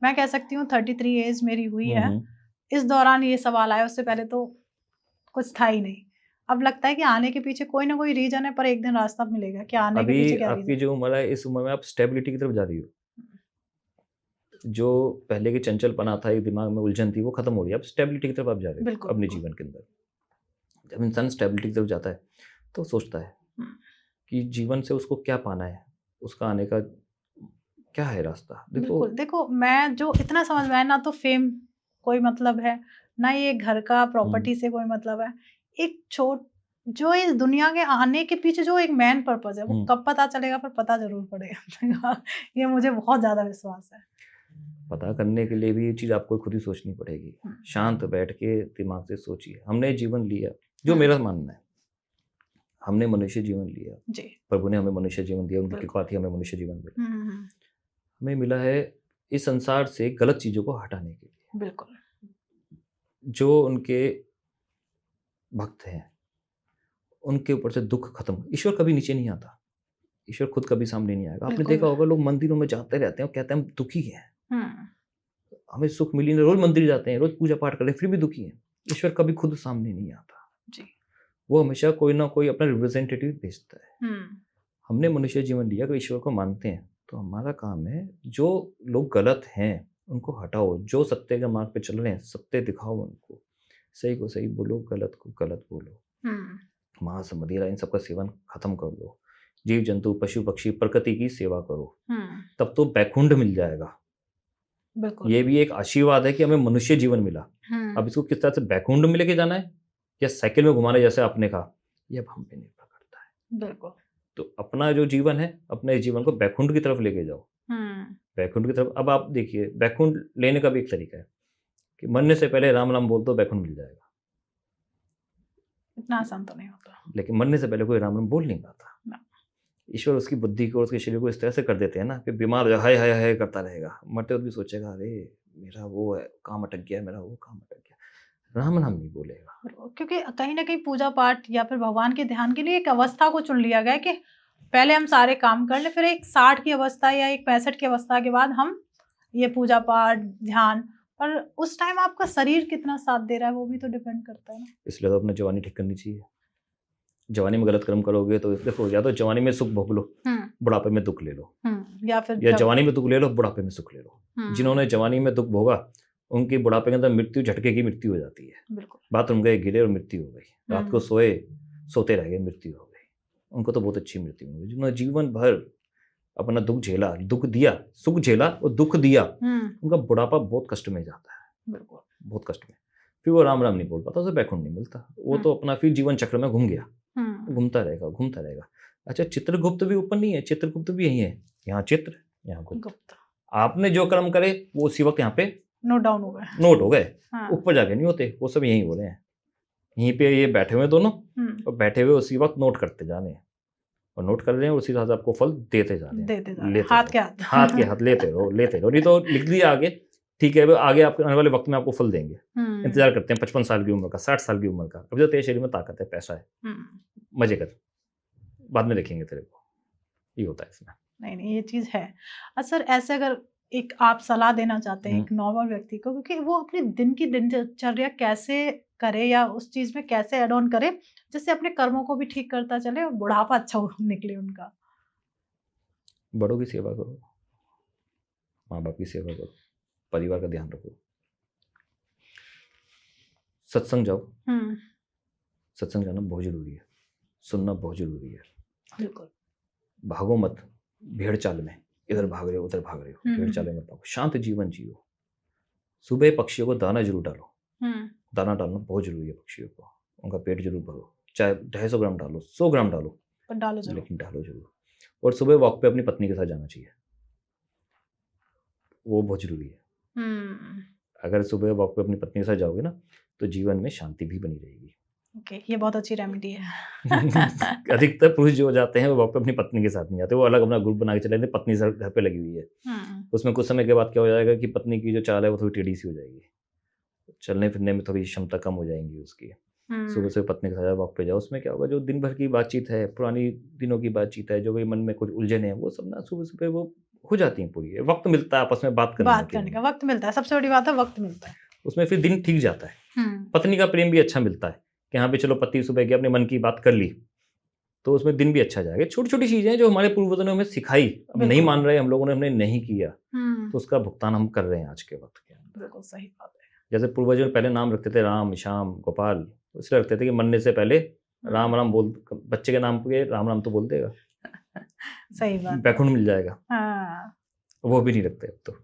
मैं कह सकती हूँ 33 एज मेरी हुई है, इस दौरान ये सवाल आया, उससे पहले तो कुछ था ही नहीं। अब लगता है कि आने के पीछे कोई ना कोई रीजन है, पर एक दिन रास्ता मिलेगा कि आने के पीछे क्या रीजन। आपकी जो उम्र है, इस उम्र में आप स्टेबिलिटी की तरफ जा रही हो। जो पहले की चंचलपना था, एक दिमाग में उलझन थी, वो खत्म हो रही है। अब स्टेबिलिटी की तरफ आप जा रहे हो अपने जीवन के अंदर। जब इंसान स्टेबिलिटी की तरफ जाता है तो सोचता है कि जीवन से उसको क्या पाना है, उसका आने का क्या है रास्ता। देखो मैं जो इतना समझ में आया, ना तो फेम कोई मतलब है, ना ये घर का प्रॉपर्टी से कोई मतलब है। एक जो इस दुनिया के आने के पीछे जो एक मेन पर्पस है, वो कब पता चलेगा, पर पता जरूर पड़ेगा। ये मुझे बहुत ज्यादा विश्वास है। पता करने के लिए भी ये चीज आपको खुद ही सोचनी पड़ेगी। शांत बैठ के दिमाग से सोचिए। हमने जीवन लिया, जो मेरा मानना है, हमने मनुष्य जीवन लिया जी। प्रभु ने हमें मनुष्य जीवन दिया, उनकी कृपा थी, हमें मनुष्य जीवन मिला। हमें मिला है इस संसार से गलत चीजों को हटाने के लिए। बिल्कुल। जो उनके भक्त हैं उनके ऊपर से दुख खत्म। ईश्वर कभी नीचे नहीं आता, ईश्वर खुद कभी सामने नहीं आएगा। आपने देखा होगा, लोग मंदिरों में जाते रहते हैं और कहते हैं हम दुखी हैं, हमें सुख मिली नहीं, रोज मंदिर जाते हैं, रोज पूजा पाठ करते हैं, फिर भी दुखी हैं। ईश्वर कभी खुद सामने नहीं आता जी। वो हमेशा कोई ना कोई अपना रिप्रेजेंटेटिव भेजता है। हमने मनुष्य जीवन लिया, अगर ईश्वर को मानते हैं तो हमारा काम है जो लोग गलत हैं उनको हटाओ, जो सत्य के मार्ग पे चल रहे हैं सत्य दिखाओ उनको, सही को सही बोलो, गलत को गलत बोलो। मांस मदिरा इन सबका सेवन खत्म कर दो, जीव जंतु पशु पक्षी प्रकृति की सेवा करो, तब तो बैकुंठ मिल जाएगा। ये भी एक आशीर्वाद है कि हमें मनुष्य जीवन मिला। अब इसको किस तरह से बैकुंठ में लेके जाना है या साइकिल में घुमाना जैसे आपने कहा, ये अब हम पे निर्भर करता है। बिल्कुल। तो अपना जो जीवन है, अपने जीवन को बैकुंठ की तरफ लेके जाओ। बैकुंठ की तरफ। अब आप देखिए, बैकुंठ लेने का भी एक तरीका है कि मरने से पहले राम राम बोल दो, बैकुंठ मिल जाएगा। इतना आसान तो नहीं होता, लेकिन मरने से पहले कोई राम राम बोल नहीं पाता। ईश्वर उसकी बुद्धि को, उसके शरीर को इस तरह से कर देते हैं ना कि बीमार हाय हाय हाय करता रहेगा, मरते वक्त भी सोचेगा अरे मेरा वो है, काम अटक गया, मेरा वो काम अटक गया, राम नाम नहीं बोलेगा। क्योंकि कहीं ना कहीं पूजा पाठ या फिर भगवान के ध्यान के लिए एक अवस्था को चुन लिया गया है कि पहले हम सारे काम कर ले, फिर एक 60 की अवस्था या एक 65 की अवस्था के बाद हम ये पूजा पाठ ध्यान। पर उस टाइम आपका शरीर कितना साथ दे रहा है वो भी तो डिपेंड करता है ना। इसलिए तो अपने जवानी ठीक करनी चाहिए। जवानी में गलत कर्म करोगे तो देखो, या तो जवानी में सुख भोग लो, बुढ़ापे में दुख ले लो, या फिर या जवानी में दुख ले लो, बुढ़ापे में सुख ले लो। जिन्होंने जवानी में दुख भोगा उनकी बुढ़ापे के अंदर मृत्यु, झटके की मृत्यु हो जाती है। बिल्कुल। बाथरूम गए, गिरे और मृत्यु हो गई। रात को सोए, सोते रह गए, मृत्यु हो गई। उनको तो बहुत अच्छी मृत्यु हो गई। जिन्होंने जीवन भर अपना दुख झेला, दुख दिया, सुख झेला और दुख दिया, उनका बुढ़ापा बहुत कष्ट में जाता है। बिल्कुल, बहुत कष्ट में। फिर वो राम राम नहीं बोल पाता, उसे बैकुंठ नहीं मिलता। वो तो अपना फिर जीवन चक्र में घूम गया, घूमता रहेगा, घूमता रहेगा। अच्छा, चित्रगुप्त भी ऊपर नहीं है, चित्रगुप्त भी यही है। यहाँ चित्र, यहाँ गुप्त। आपने जो कर्म करे वो उसी वक्त यहाँ पे नोट डाउन हो गए, नोट हो गए। ऊपर जाके नहीं होते, वो सब यही हो रहे हैं। यहीं पे ये बैठे हुए दोनों, और बैठे हुए उसी वक्त नोट करते जाने हैं, और नोट कर रहे हैं, उसी हिसाब से आपको फल देते जा रहे हैं, हाथ के हाथ, हाथ के हाथ लेते रहो, लेते रहो। नहीं तो लिख दिया आगे, ठीक है, आगे आपके आने वाले वक्त में आपको फल देंगे। इंतजार करते हैं 55 साल की उम्र का, 60 साल की उम्र का। अभी तो तेरे शरीर में ताकत है, पैसा है, मजे कर, बाद में देखेंगे तेरे को। ये होता है इसमें। नहीं, ये चीज है। सर, ऐसे अगर एक आप सलाह देना चाहते हैं एक नॉर्मल व्यक्ति को, क्योंकि वो अपने दिन की दिनचर्या कैसे करे या उस चीज में कैसे ऐड ऑन करे जिससे अपने कर्मों को भी ठीक करता चले और बुढ़ापा अच्छा निकले उनका। बड़ों की सेवा करो, माँ बाप की सेवा करो, परिवार का ध्यान रखो, सत्संग जाओ। सत्संग जाना बहुत जरूरी है, सुनना बहुत जरूरी है। बिल्कुल। भागो मत भेड़ चाल में, इधर भाग रहे हो उधर भाग रहे हो, भेड़ चाल में मत भागो, शांत जीवन जियो। सुबह पक्षियों को दाना जरूर डालो, दाना डालना बहुत जरूरी है पक्षियों को, उनका पेट जरूर भरो, चाहे 250 ग्राम डालो, 100 ग्राम डालो, पर डालो जरूर, लेकिन डालो जरूर। और सुबह वॉक पे अपनी पत्नी के साथ जाना चाहिए, वो बहुत जरूरी है। अगर सुबह वॉक पे अपनी पत्नी के साथ जाओगे ना तो जीवन में शांति भी बनी रहेगी। ओके, ये बहुत अच्छी रेमेडी है। अधिकतर पुरुष जो जाते हैं वो वॉक पे अपनी पत्नी के साथ नहीं जाते, वो अलग अपना ग्रुप बना के चले जाते, पत्नी सर घर पे लगी हुई है। उसमें कुछ समय के बाद क्या हो जाएगा कि पत्नी की जो चाल है वो थोड़ी टेढ़ी सी हो जाएगी, चलने फिरने में थोड़ी क्षमता कम हो जाएंगी उसकी। सुबह से पत्नी के साथ वॉक पे जाओ, उसमें क्या होगा, जो दिन भर की बातचीत है, पुरानी दिनों की बातचीत है, जो भी मन में कुछ उलझन है, वो सब ना सुबह सुबह वो हो जाती हैं पूरी। वक्त मिलता है आपस में बात करने का, वक्त मिलता है, सबसे बड़ी बात है वक्त मिलता है, उसमें फिर दिन ठीक जाता है। पत्नी का प्रेम भी अच्छा मिलता है कि हाँ भी चलो पति सुबह गया, अपने मन की बात कर ली, तो उसमें दिन भी अच्छा जाएगा। छोटी छोटी चीजें जो हमारे पूर्वजों ने हमें सिखाई, अब नहीं मान रहे हम लोगों ने, हमने नहीं किया, तो उसका भुगतान हम कर रहे हैं आज के वक्त के अंदर। बिल्कुल सही बात है। जैसे पूर्वजों पहले नाम रखते थे राम, श्याम, गोपाल, इसलिए रखते थे कि मरने से पहले राम राम बोल, बच्चे के नाम पे राम राम तो बोल देगा, सही बात, बैकुंठ मिल जाएगा। हाँ। वो भी नहीं रखते अब तो।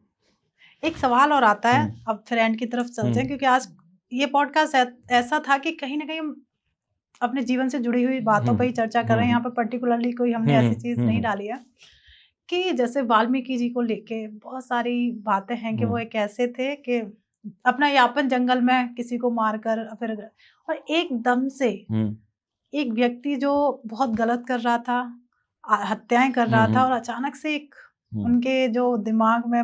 एक सवाल और आता है, अब फिर एंड की तरफ चलते हैं, क्योंकि आज ये पॉडकास्ट ऐसा था कि कहीं ना कहीं अपने जीवन से जुड़ी हुई बातों पर ही चर्चा कर रहे हैं। यहाँ पे पर्टिकुलरली कोई हमने ऐसी चीज नहीं डाली है कि जैसे वाल्मीकि जी को लेके बहुत सारी बातें हैं कि वो एक ऐसे थे कि अपना यापन जंगल में किसी को मारकर फिर, और एकदम से एक व्यक्ति जो बहुत गलत कर रहा था, हत्याएं कर रहा था, और अचानक से एक उनके जो दिमाग में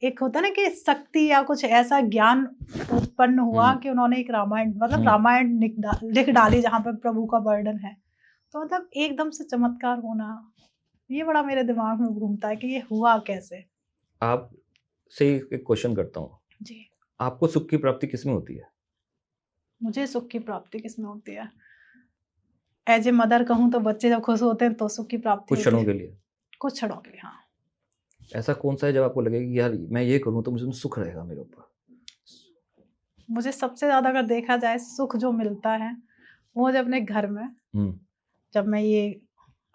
एक होता है ना कि शक्ति या कुछ ऐसा ज्ञान उत्पन्न हुआ कि उन्होंने एक रामायण, मतलब रामायण लिख डाली जहाँ पे प्रभु का वर्णन है। तो मतलब एकदम से चमत्कार होना, ये बड़ा मेरे दिमाग में घूमता है कि ये हुआ कैसे। आप से एक क्वेश्चन करता हूँ जी, आपको सुख की प्राप्ति किसमें होती है? मुझे सुख की प्राप्ति किसमें होती है? एज ए मदर कहूँ तो बच्चे जब खुश होते हैं तो सुख की प्राप्ति कुछ क्षणों के लिए, कुछ क्षणों के लिए। हाँ, ऐसा कौन सा है जब आपको लगेगा कि यार मैं ये करूँ तो मुझे सुख रहेगा मेरे ऊपर? मुझे सबसे ज्यादा अगर देखा जाए सुख जो मिलता है वो जब अपने घर में, जब मैं ये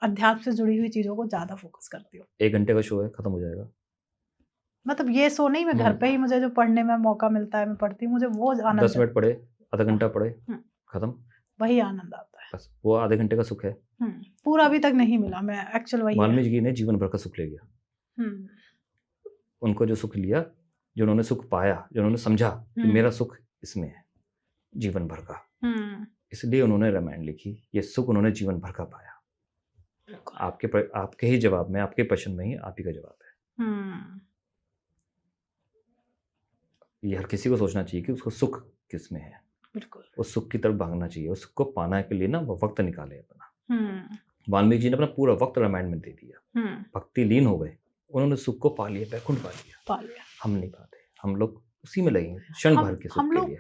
अध्यात्म से जुड़ी हुई चीजों को ज्यादा फोकस करती हूँ। 1 घंटे का शो है, खत्म हो जाएगा, मतलब ये शो नहीं, मैं घर पे ही मुझे जो पढ़ने में मौका मिलता है मैं पढ़ती हूँ, मुझे वो आनंद, 10 मिनट पढ़े, आधा घंटा पढ़े, खत्म, वही आनंद आता है। बस वो आधे घंटे का सुख है। पूरा अभी तक नहीं मिला, मैं एक्चुअल वही। वाल्मीकि जी ने जीवन भर का सुख ले लिया। उनको जो सुख लिया, जो उन्होंने सुख पाया, जो उन्होंने समझा कि मेरा सुख इसमें है जीवन भर का, इसलिए उन्होंने रामायण लिखी। ये सुख उन्होंने जीवन भर का पाया। आपके ही जवाब में, आपके प्रश्न में ही आप ही का जवाब है। ये हर किसी को सोचना चाहिए कि उसको सुख किस में है, बिल्कुल। उस सुख की तरफ भागना चाहिए, उस सुख को पाने के लिए ना वो वक्त निकाले अपना। हम्म। वाल्मीकि जी ने अपना पूरा वक्त रामायण में दे दिया, हम्म। भक्ति लीन हो गए, उन्होंने सुख को पा लिया, बैकुंठ पा लिया। पा लिया। हम नहीं पाते, हम लोग उसी में लगेंगे क्षण भर के हम सुख के लोग लिए।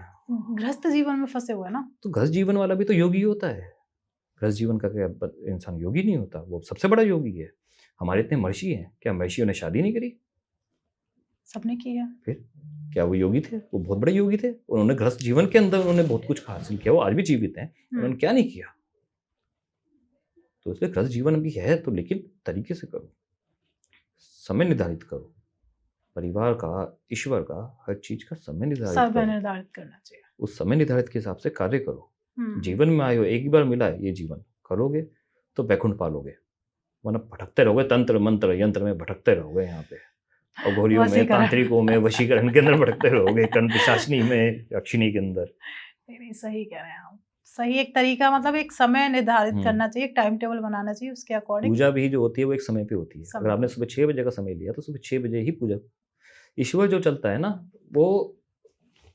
गृहस्थ जीवन में फंसे हुए हैं ना। तो गृहस्थ जीवन वाला भी तो योगी होता है। गृहस्थ जीवन का क्या इंसान योगी नहीं होता? वो सबसे बड़ा योगी है। हमारे इतने महर्षि हैं, क्या महर्षियों ने शादी नहीं करी? सबने किया। फिर क्या वो योगी थे? वो बहुत बड़े योगी थे। उन्होंने गृहस्थ जीवन के अंदर उन्होंने बहुत कुछ हासिल किया, वो आज भी जीवित हैं। उन्होंने क्या नहीं किया? तो इसलिए गृहस्थ जीवन भी है तो, लेकिन तरीके से करो, समय निर्धारित करो, परिवार का, ईश्वर का, हर चीज का समय निर्धारित करना चाहिए। उस समय निर्धारित के हिसाब से कार्य करो। जीवन में आए हो, एक ही बार मिला है ये जीवन, करोगे तो बैकुंठ पालोगे, वरना भटकते रहोगे, तंत्र मंत्र यंत्र में भटकते रहोगे, यहाँ पे अघोरियों में, तांत्रिकों में, वशीकरण के अंदर भटकते रहोगे, कर्ण पिशाचिनी में, यक्षिणी के अंदर। नहीं, सही कह रहे हैं आप। सही एक तरीका, मतलब एक समय निर्धारित करना चाहिए, एक टाइम टेबल बनाना चाहिए, उसके अकॉर्डिंग। पूजा भी जो होती है वो एक समय पे होती है। अगर आपने सुबह 6 बजे का समय लिया तो सुबह 6 बजे ही पूजा। ईश्वर जो चलता है ना, वो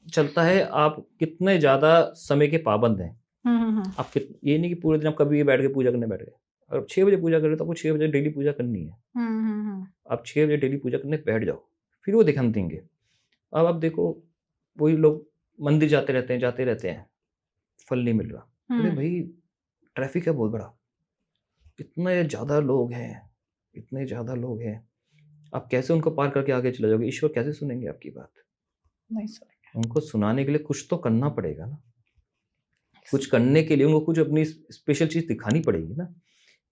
चलता है आप कितने ज्यादा समय के पाबंद हैं। आप ये नहीं कि पूरे दिन आप कभी भी बैठ के पूजा करने बैठ गए। अगर आप 6 बजे पूजा कर रहे हो तो आपको 6 बजे डेली पूजा करनी है। आप 6 बजे डेली पूजा करने बैठ जाओ, फिर वो ध्यान देंगे। अब आप देखो, वही लोग मंदिर जाते रहते हैं, फल नहीं मिल रहा। अरे भाई, ट्रैफिक है बहुत बड़ा, इतने ज़्यादा लोग हैं, आप कैसे उनको पार करके आगे चले जाओगे? ईश्वर कैसे सुनेंगे आपकी बात? नहीं सुनेंगे। उनको सुनाने के लिए कुछ तो करना पड़ेगा ना। कुछ करने के लिए उनको कुछ अपनी स्पेशल चीज़ दिखानी पड़ेगी ना।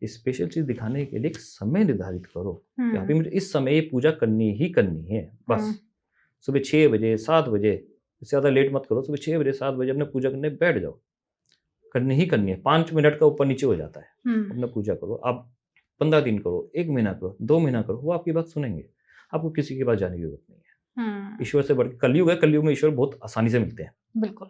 स्पेशल चीज़ दिखाने के लिए एक समय निर्धारित करो, यहाँ पे मुझे इस समय ये पूजा करनी ही करनी है बस। सुबह 6 बजे 7 बजे, इससे ज़्यादा लेट मत करो। सुबह 6 बजे 7 बजे अपने पूजा करने बैठ जाओ, करनी ही करनी है। 5 मिनट का ऊपर नीचे हो जाता है, अपना पूजा करो। आप 15 दिन करो, 1 महीना करो, 2 महीना करो, वो आपकी बात सुनेंगे। आपको किसी के पास जाने की जरूरत नहीं है। ईश्वर से बढ़ के कलयुग है, कलयुग में ईश्वर बहुत आसानी से मिलते हैं। बिल्कुल,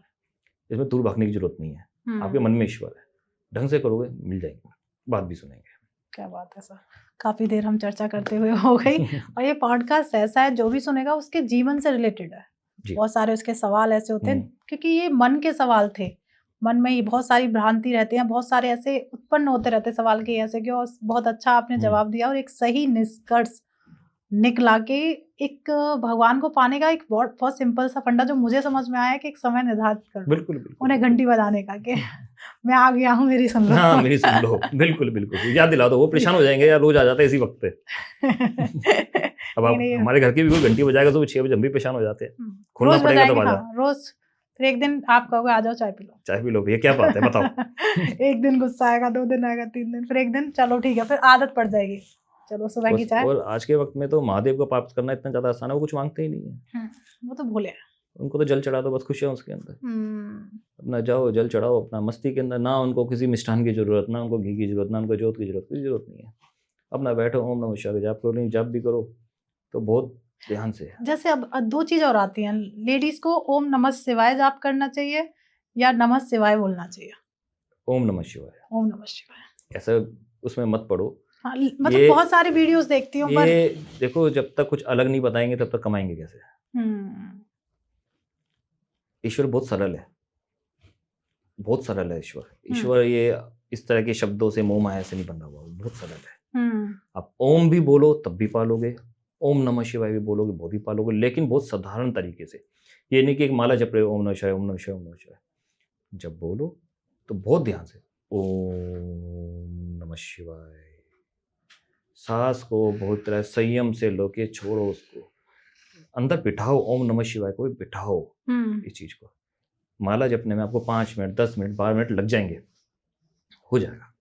इसमें दूर भागने की जरूरत नहीं है। आपके मन में ईश्वर है, ढंग से करोगे मिल जाएंगे, बात भी सुनेंगे। क्या बात है सर, काफी देर हम चर्चा करते हुए हो गई। और ये पॉडकास्ट ऐसा है, जो भी सुनेगा उसके जीवन से रिलेटेड है। बहुत सारे उसके सवाल ऐसे होते हैं, क्योंकि ये मन के सवाल थे। मन में ही बहुत सारी भ्रांति रहती है, बहुत सारे ऐसे उत्पन्न होते रहते सवाल के, ऐसे क्यों। बहुत अच्छा आपने जवाब दिया और एक सही निष्कर्ष निकला कि एक भगवान को पाने का एक बहुत सिंपल सा फंडा जो मुझे समझ में आया कि एक समय निर्धारित कर, बिल्कुल उन्हें घंटी बजाने का कि मैं आ गया हूँ, मेरी सुन लो। हाँ, मेरी सुन लो। बिल्कुल याद दिला दो, वो परेशान हो जाएंगे यार, रोज आ जाते हैं इसी वक्त पे। अब आप हमारे घर की भी कोई घंटी बजाएगा सुबह 6 बजे, हम भी परेशान हो जाते हैं। खोलना पड़ेगा तो बाजा रोज। फिर एक दिन आप कहोगे आ जाओ चाय पी लो, भैया क्या बात है बताओ। एक दिन गुस्सा आएगा, 2 दिन आएगा, 3 दिन, फिर एक दिन चलो ठीक है, फिर आदत पड़ जाएगी, चलो सुबह की चाय। और आज के वक्त में तो महादेव को प्राप्त करना इतना ज्यादा आसान है, वो कुछ मांगते ही नहीं है। वो तो भूले, उनको तो जल चढ़ा दो बस, खुशियां उसके अंदर। अपना जाओ जल चढ़ाओ अपना मस्ती के अंदर, ना उनको किसी मिष्ठान की जरूरत, ना उनको घी की जरूरत, ना उनको जोत की जरूरत, कोई जरूरत नहीं है। अपना बैठो, ओम नमः शिवाय जाप करो, नहीं जाप भी करो तो बहुत ध्यान से। जैसे अब 2 चीज और आती हैं, लेडीज को ओम नमः शिवाय जाप करना चाहिए या नमः शिवाय बोलना चाहिए? ओम नमः शिवाय। ओम नमः शिवाय ऐसा उसमें मत पड़ो। हाँ, मतलब बहुत सारे वीडियोस देखती हूँ, पर ये देखो, जब तक कुछ अलग नहीं बताएंगे तब तक कमाएंगे कैसे? ईश्वर बहुत सरल है, बहुत सरल है ईश्वर। ये इस तरह के शब्दों से, मोह माया से नहीं बंधा हुआ, बहुत सरल है। आप ओम भी बोलो तब भी पालोगे, ओम नमः शिवाय भी बोलोगे बहुत ही पालोगे, लेकिन बहुत साधारण तरीके से। ये नहीं कि एक माला जप रहे हो ओम नमः शिवाय, ओम नमः शिवाय, ओम नमः शिवाय। जब बोलो तो बहुत ध्यान से ओम नमः शिवाय, सांस को बहुत तरह संयम से लो के छोड़ो, उसको अंदर बिठाओ, ओम नमः शिवाय को बिठाओ। इस चीज को माला जपने में आपको 5 मिनट 10 मिनट 12 मिनट लग जाएंगे, हो जाएगा।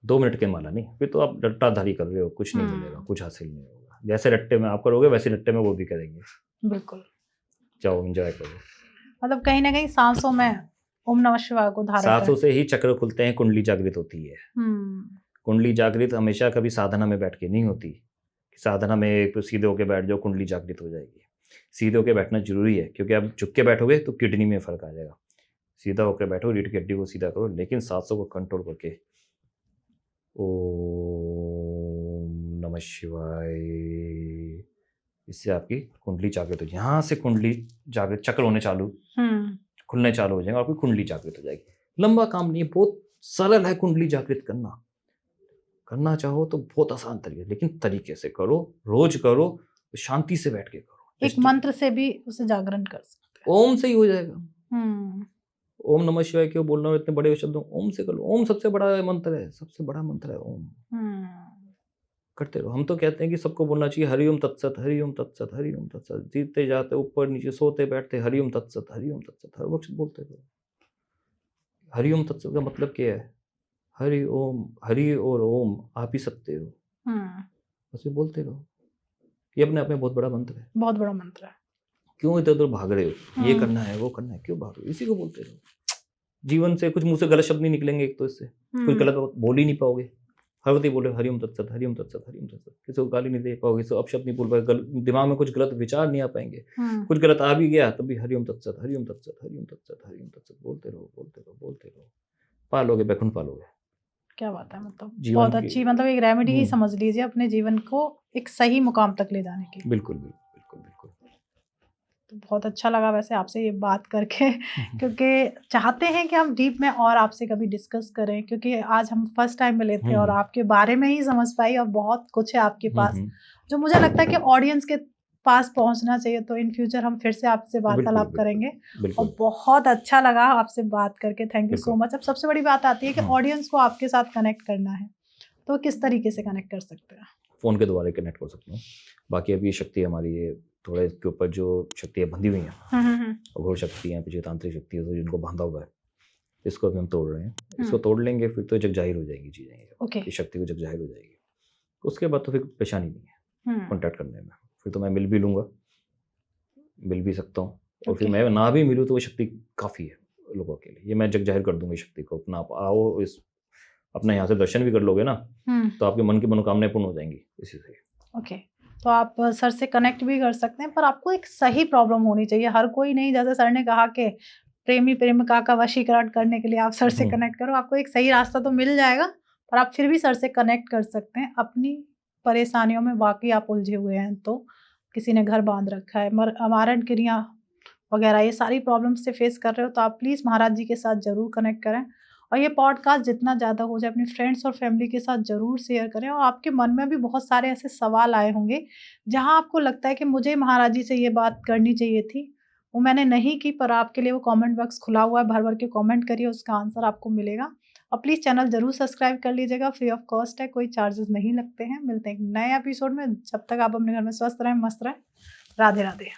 2 मिनट के माला नहीं, फिर तो आप रट्टाधारी कर रहे हो, कुछ नहीं मिलेगा, कुछ हासिल नहीं होगा। जैसे रट्टे में आप करोगे वैसे रट्टे में वो भी करेंगे। बिल्कुल, जाओ एंजॉय करो। मतलब कहीं ना कहीं सांसों में ओम नमः शिवाय को धारण, सांसों से ही चक्र खुलते हैं, कुंडली जागृत होती है। कुंडली जागृत हमेशा कभी साधना में बैठ के नहीं होती। साधना में सीधे होके बैठ जाओ कुंडली जागृत हो जाएगी। सीधे होके बैठना जरूरी है, क्योंकि आप झुक के बैठोगे तो किडनी में फर्क आ जाएगा। सीधा होकर बैठो, रीढ़ की हड्डी को सीधा करो, लेकिन सांसों को कंट्रोल करके ओम नमः शिवाय, इससे आपकी कुंडली जागृत हो जाएगी। यहाँ से कुंडली जागृत, चक्र होने चालू, खुलने चालू हो जाएंगे, आपकी कुंडली जागृत हो जाएगी। लंबा काम नहीं है, बहुत सरल है कुंडली जागृत करना चाहो तो बहुत आसान तरीके, लेकिन तरीके से करो, रोज करो, शांति से बैठ के करो। एक मंत्र से भी उसे जागरण कर सकते हैं। ओम से ही हो जाएगा। ओम नमः शिवाय क्यों बोलना हो इतने बड़े शब्दों, ओम से कर लो। ओम सबसे बड़ा मंत्र है, सबसे बड़ा मंत्र है ओम। करते रहो। हम तो कहते हैं कि सबको बोलना चाहिए हरिओम तत्सत, हरिओम तत्सत, हरिओम तत्सत। जीते जाते, ऊपर नीचे, सोते बैठते हरिओम तत्सत, हरिओम तत्सत, हर वक्त बोलते रहो। हरिओम तत्सत का मतलब क्या है? हरि ओम, हरि और ओम आप ही सकते हो, बस ये बोलते रहो। ये अपने आप में बहुत बड़ा मंत्र है, बहुत बड़ा मंत्र है। क्यों इधर उधर भाग रहे हो? ये करना है, वो करना है, क्यों भाग रहे हो? इसी को बोलते रहो। जीवन से कुछ मुंह से गलत शब्द नहीं निकलेंगे, एक तो इससे कुछ गलत बोल ही नहीं पाओगे। हर वक्त बोले हरिओम तत्सत, हरिओम तत्सत, हरिओम तत्सत। किसी को गाली नहीं दे पाओगे, किसी को अपशब्द नहीं बोल पाओगे, दिमाग में कुछ गलत विचार नहीं आ पाएंगे। कुछ गलत आ भी गया तब भी हरिओम तत्सत, हरिओम तत्सत, हरिओम तत्सत, हरिओम तत्सत बोलते रहो, बोलते रहो, बोलते रहो। पालोगे, बैकुंठ पालोगे। क्या बात है, मतलब बहुत अच्छी, मतलब एक रेमेडी ही समझ लीजिए अपने जीवन को एक सही मुकाम तक ले जाने की। बिल्कुल बिल्कुल बिल्कुल। तो बहुत अच्छा लगा वैसे आपसे ये बात करके, क्योंकि चाहते हैं कि हम डीप में और आपसे कभी डिस्कस करें, क्योंकि आज हम फर्स्ट टाइम मिले थे और आपके बारे में ही समझ पाई, और बहुत कुछ है आपके पास जो मुझे लगता है कि ऑडियंस के पास पहुंचना चाहिए। तो इन फ्यूचर हम फिर से आपसे वार्तालाप करेंगे, और बहुत अच्छा लगा आपसे बात करके। Thank you so much. अब सबसे बड़ी बात आती है कि ऑडियंस को आपके साथ कनेक्ट करना है, तो किस तरीके से कनेक्ट कर सकते हैं? फ़ोन के द्वारा कनेक्ट कर सकते हैं। बाकी अभी ये शक्ति हमारी, ये थोड़े के ऊपर जो शक्तियाँ बंधी हुई हैं, अघोर शक्तियाँ, पीछे तांत्रिक शक्तियाँ, तो जिनको बांधा हुआ है, इसको अभी हम तोड़ रहे हैं। इसको तोड़ लेंगे फिर तो जग जाहिर हो जाएंगी चीज़ें, इस शक्ति को जग जाहिर हो जाएगी। उसके बाद तो फिर परेशानी नहीं है कॉन्टैक्ट करने में। फिर तो मैं मिल भी लूँगा, मिल भी सकता हूँ, और फिर मैं ना भी मिलूँ तो वो शक्ति काफ़ी है लोगों के लिए। ये मैं जग जाहिर कर दूँगी शक्ति को। अपना आप आओ, इस अपने यहाँ से दर्शन भी कर लोगे ना, तो आपके मन की मनोकामनाएं पूर्ण हो जाएंगी इसी से। ओके, तो आप सर से कनेक्ट भी कर सकते हैं, पर आपको एक सही प्रॉब्लम होनी चाहिए। हर कोई नहीं, जैसे सर ने कहा कि प्रेमी प्रेमिका का वशीकरण करने के लिए आप सर से कनेक्ट करो। आपको एक सही रास्ता तो मिल जाएगा, पर आप फिर भी सर से कनेक्ट कर सकते हैं अपनी परेशानियों में। वाकई आप उलझे हुए हैं, तो किसी ने घर बांध रखा है, अमारण क्रिया वगैरह, ये सारी प्रॉब्लम से फेस कर रहे हो, तो आप प्लीज़ महाराज जी के साथ ज़रूर कनेक्ट करें। और ये पॉडकास्ट जितना ज़्यादा हो जाए अपनी फ्रेंड्स और फैमिली के साथ ज़रूर शेयर करें। और आपके मन में भी बहुत सारे ऐसे सवाल आए होंगे जहां आपको लगता है कि मुझे महाराज जी से ये बात करनी चाहिए थी, वो मैंने नहीं की, पर आपके लिए वो कमेंट बॉक्स खुला हुआ है, भर भर के कमेंट करिए, उसका आंसर आपको मिलेगा। और प्लीज़ चैनल ज़रूर सब्सक्राइब कर लीजिएगा, फ्री ऑफ कॉस्ट है, कोई चार्जेस नहीं लगते हैं। मिलते हैं एक नए एपिसोड में, जब तक आप अपने घर में स्वस्थ रहें, मस्त रहें। राधे राधे।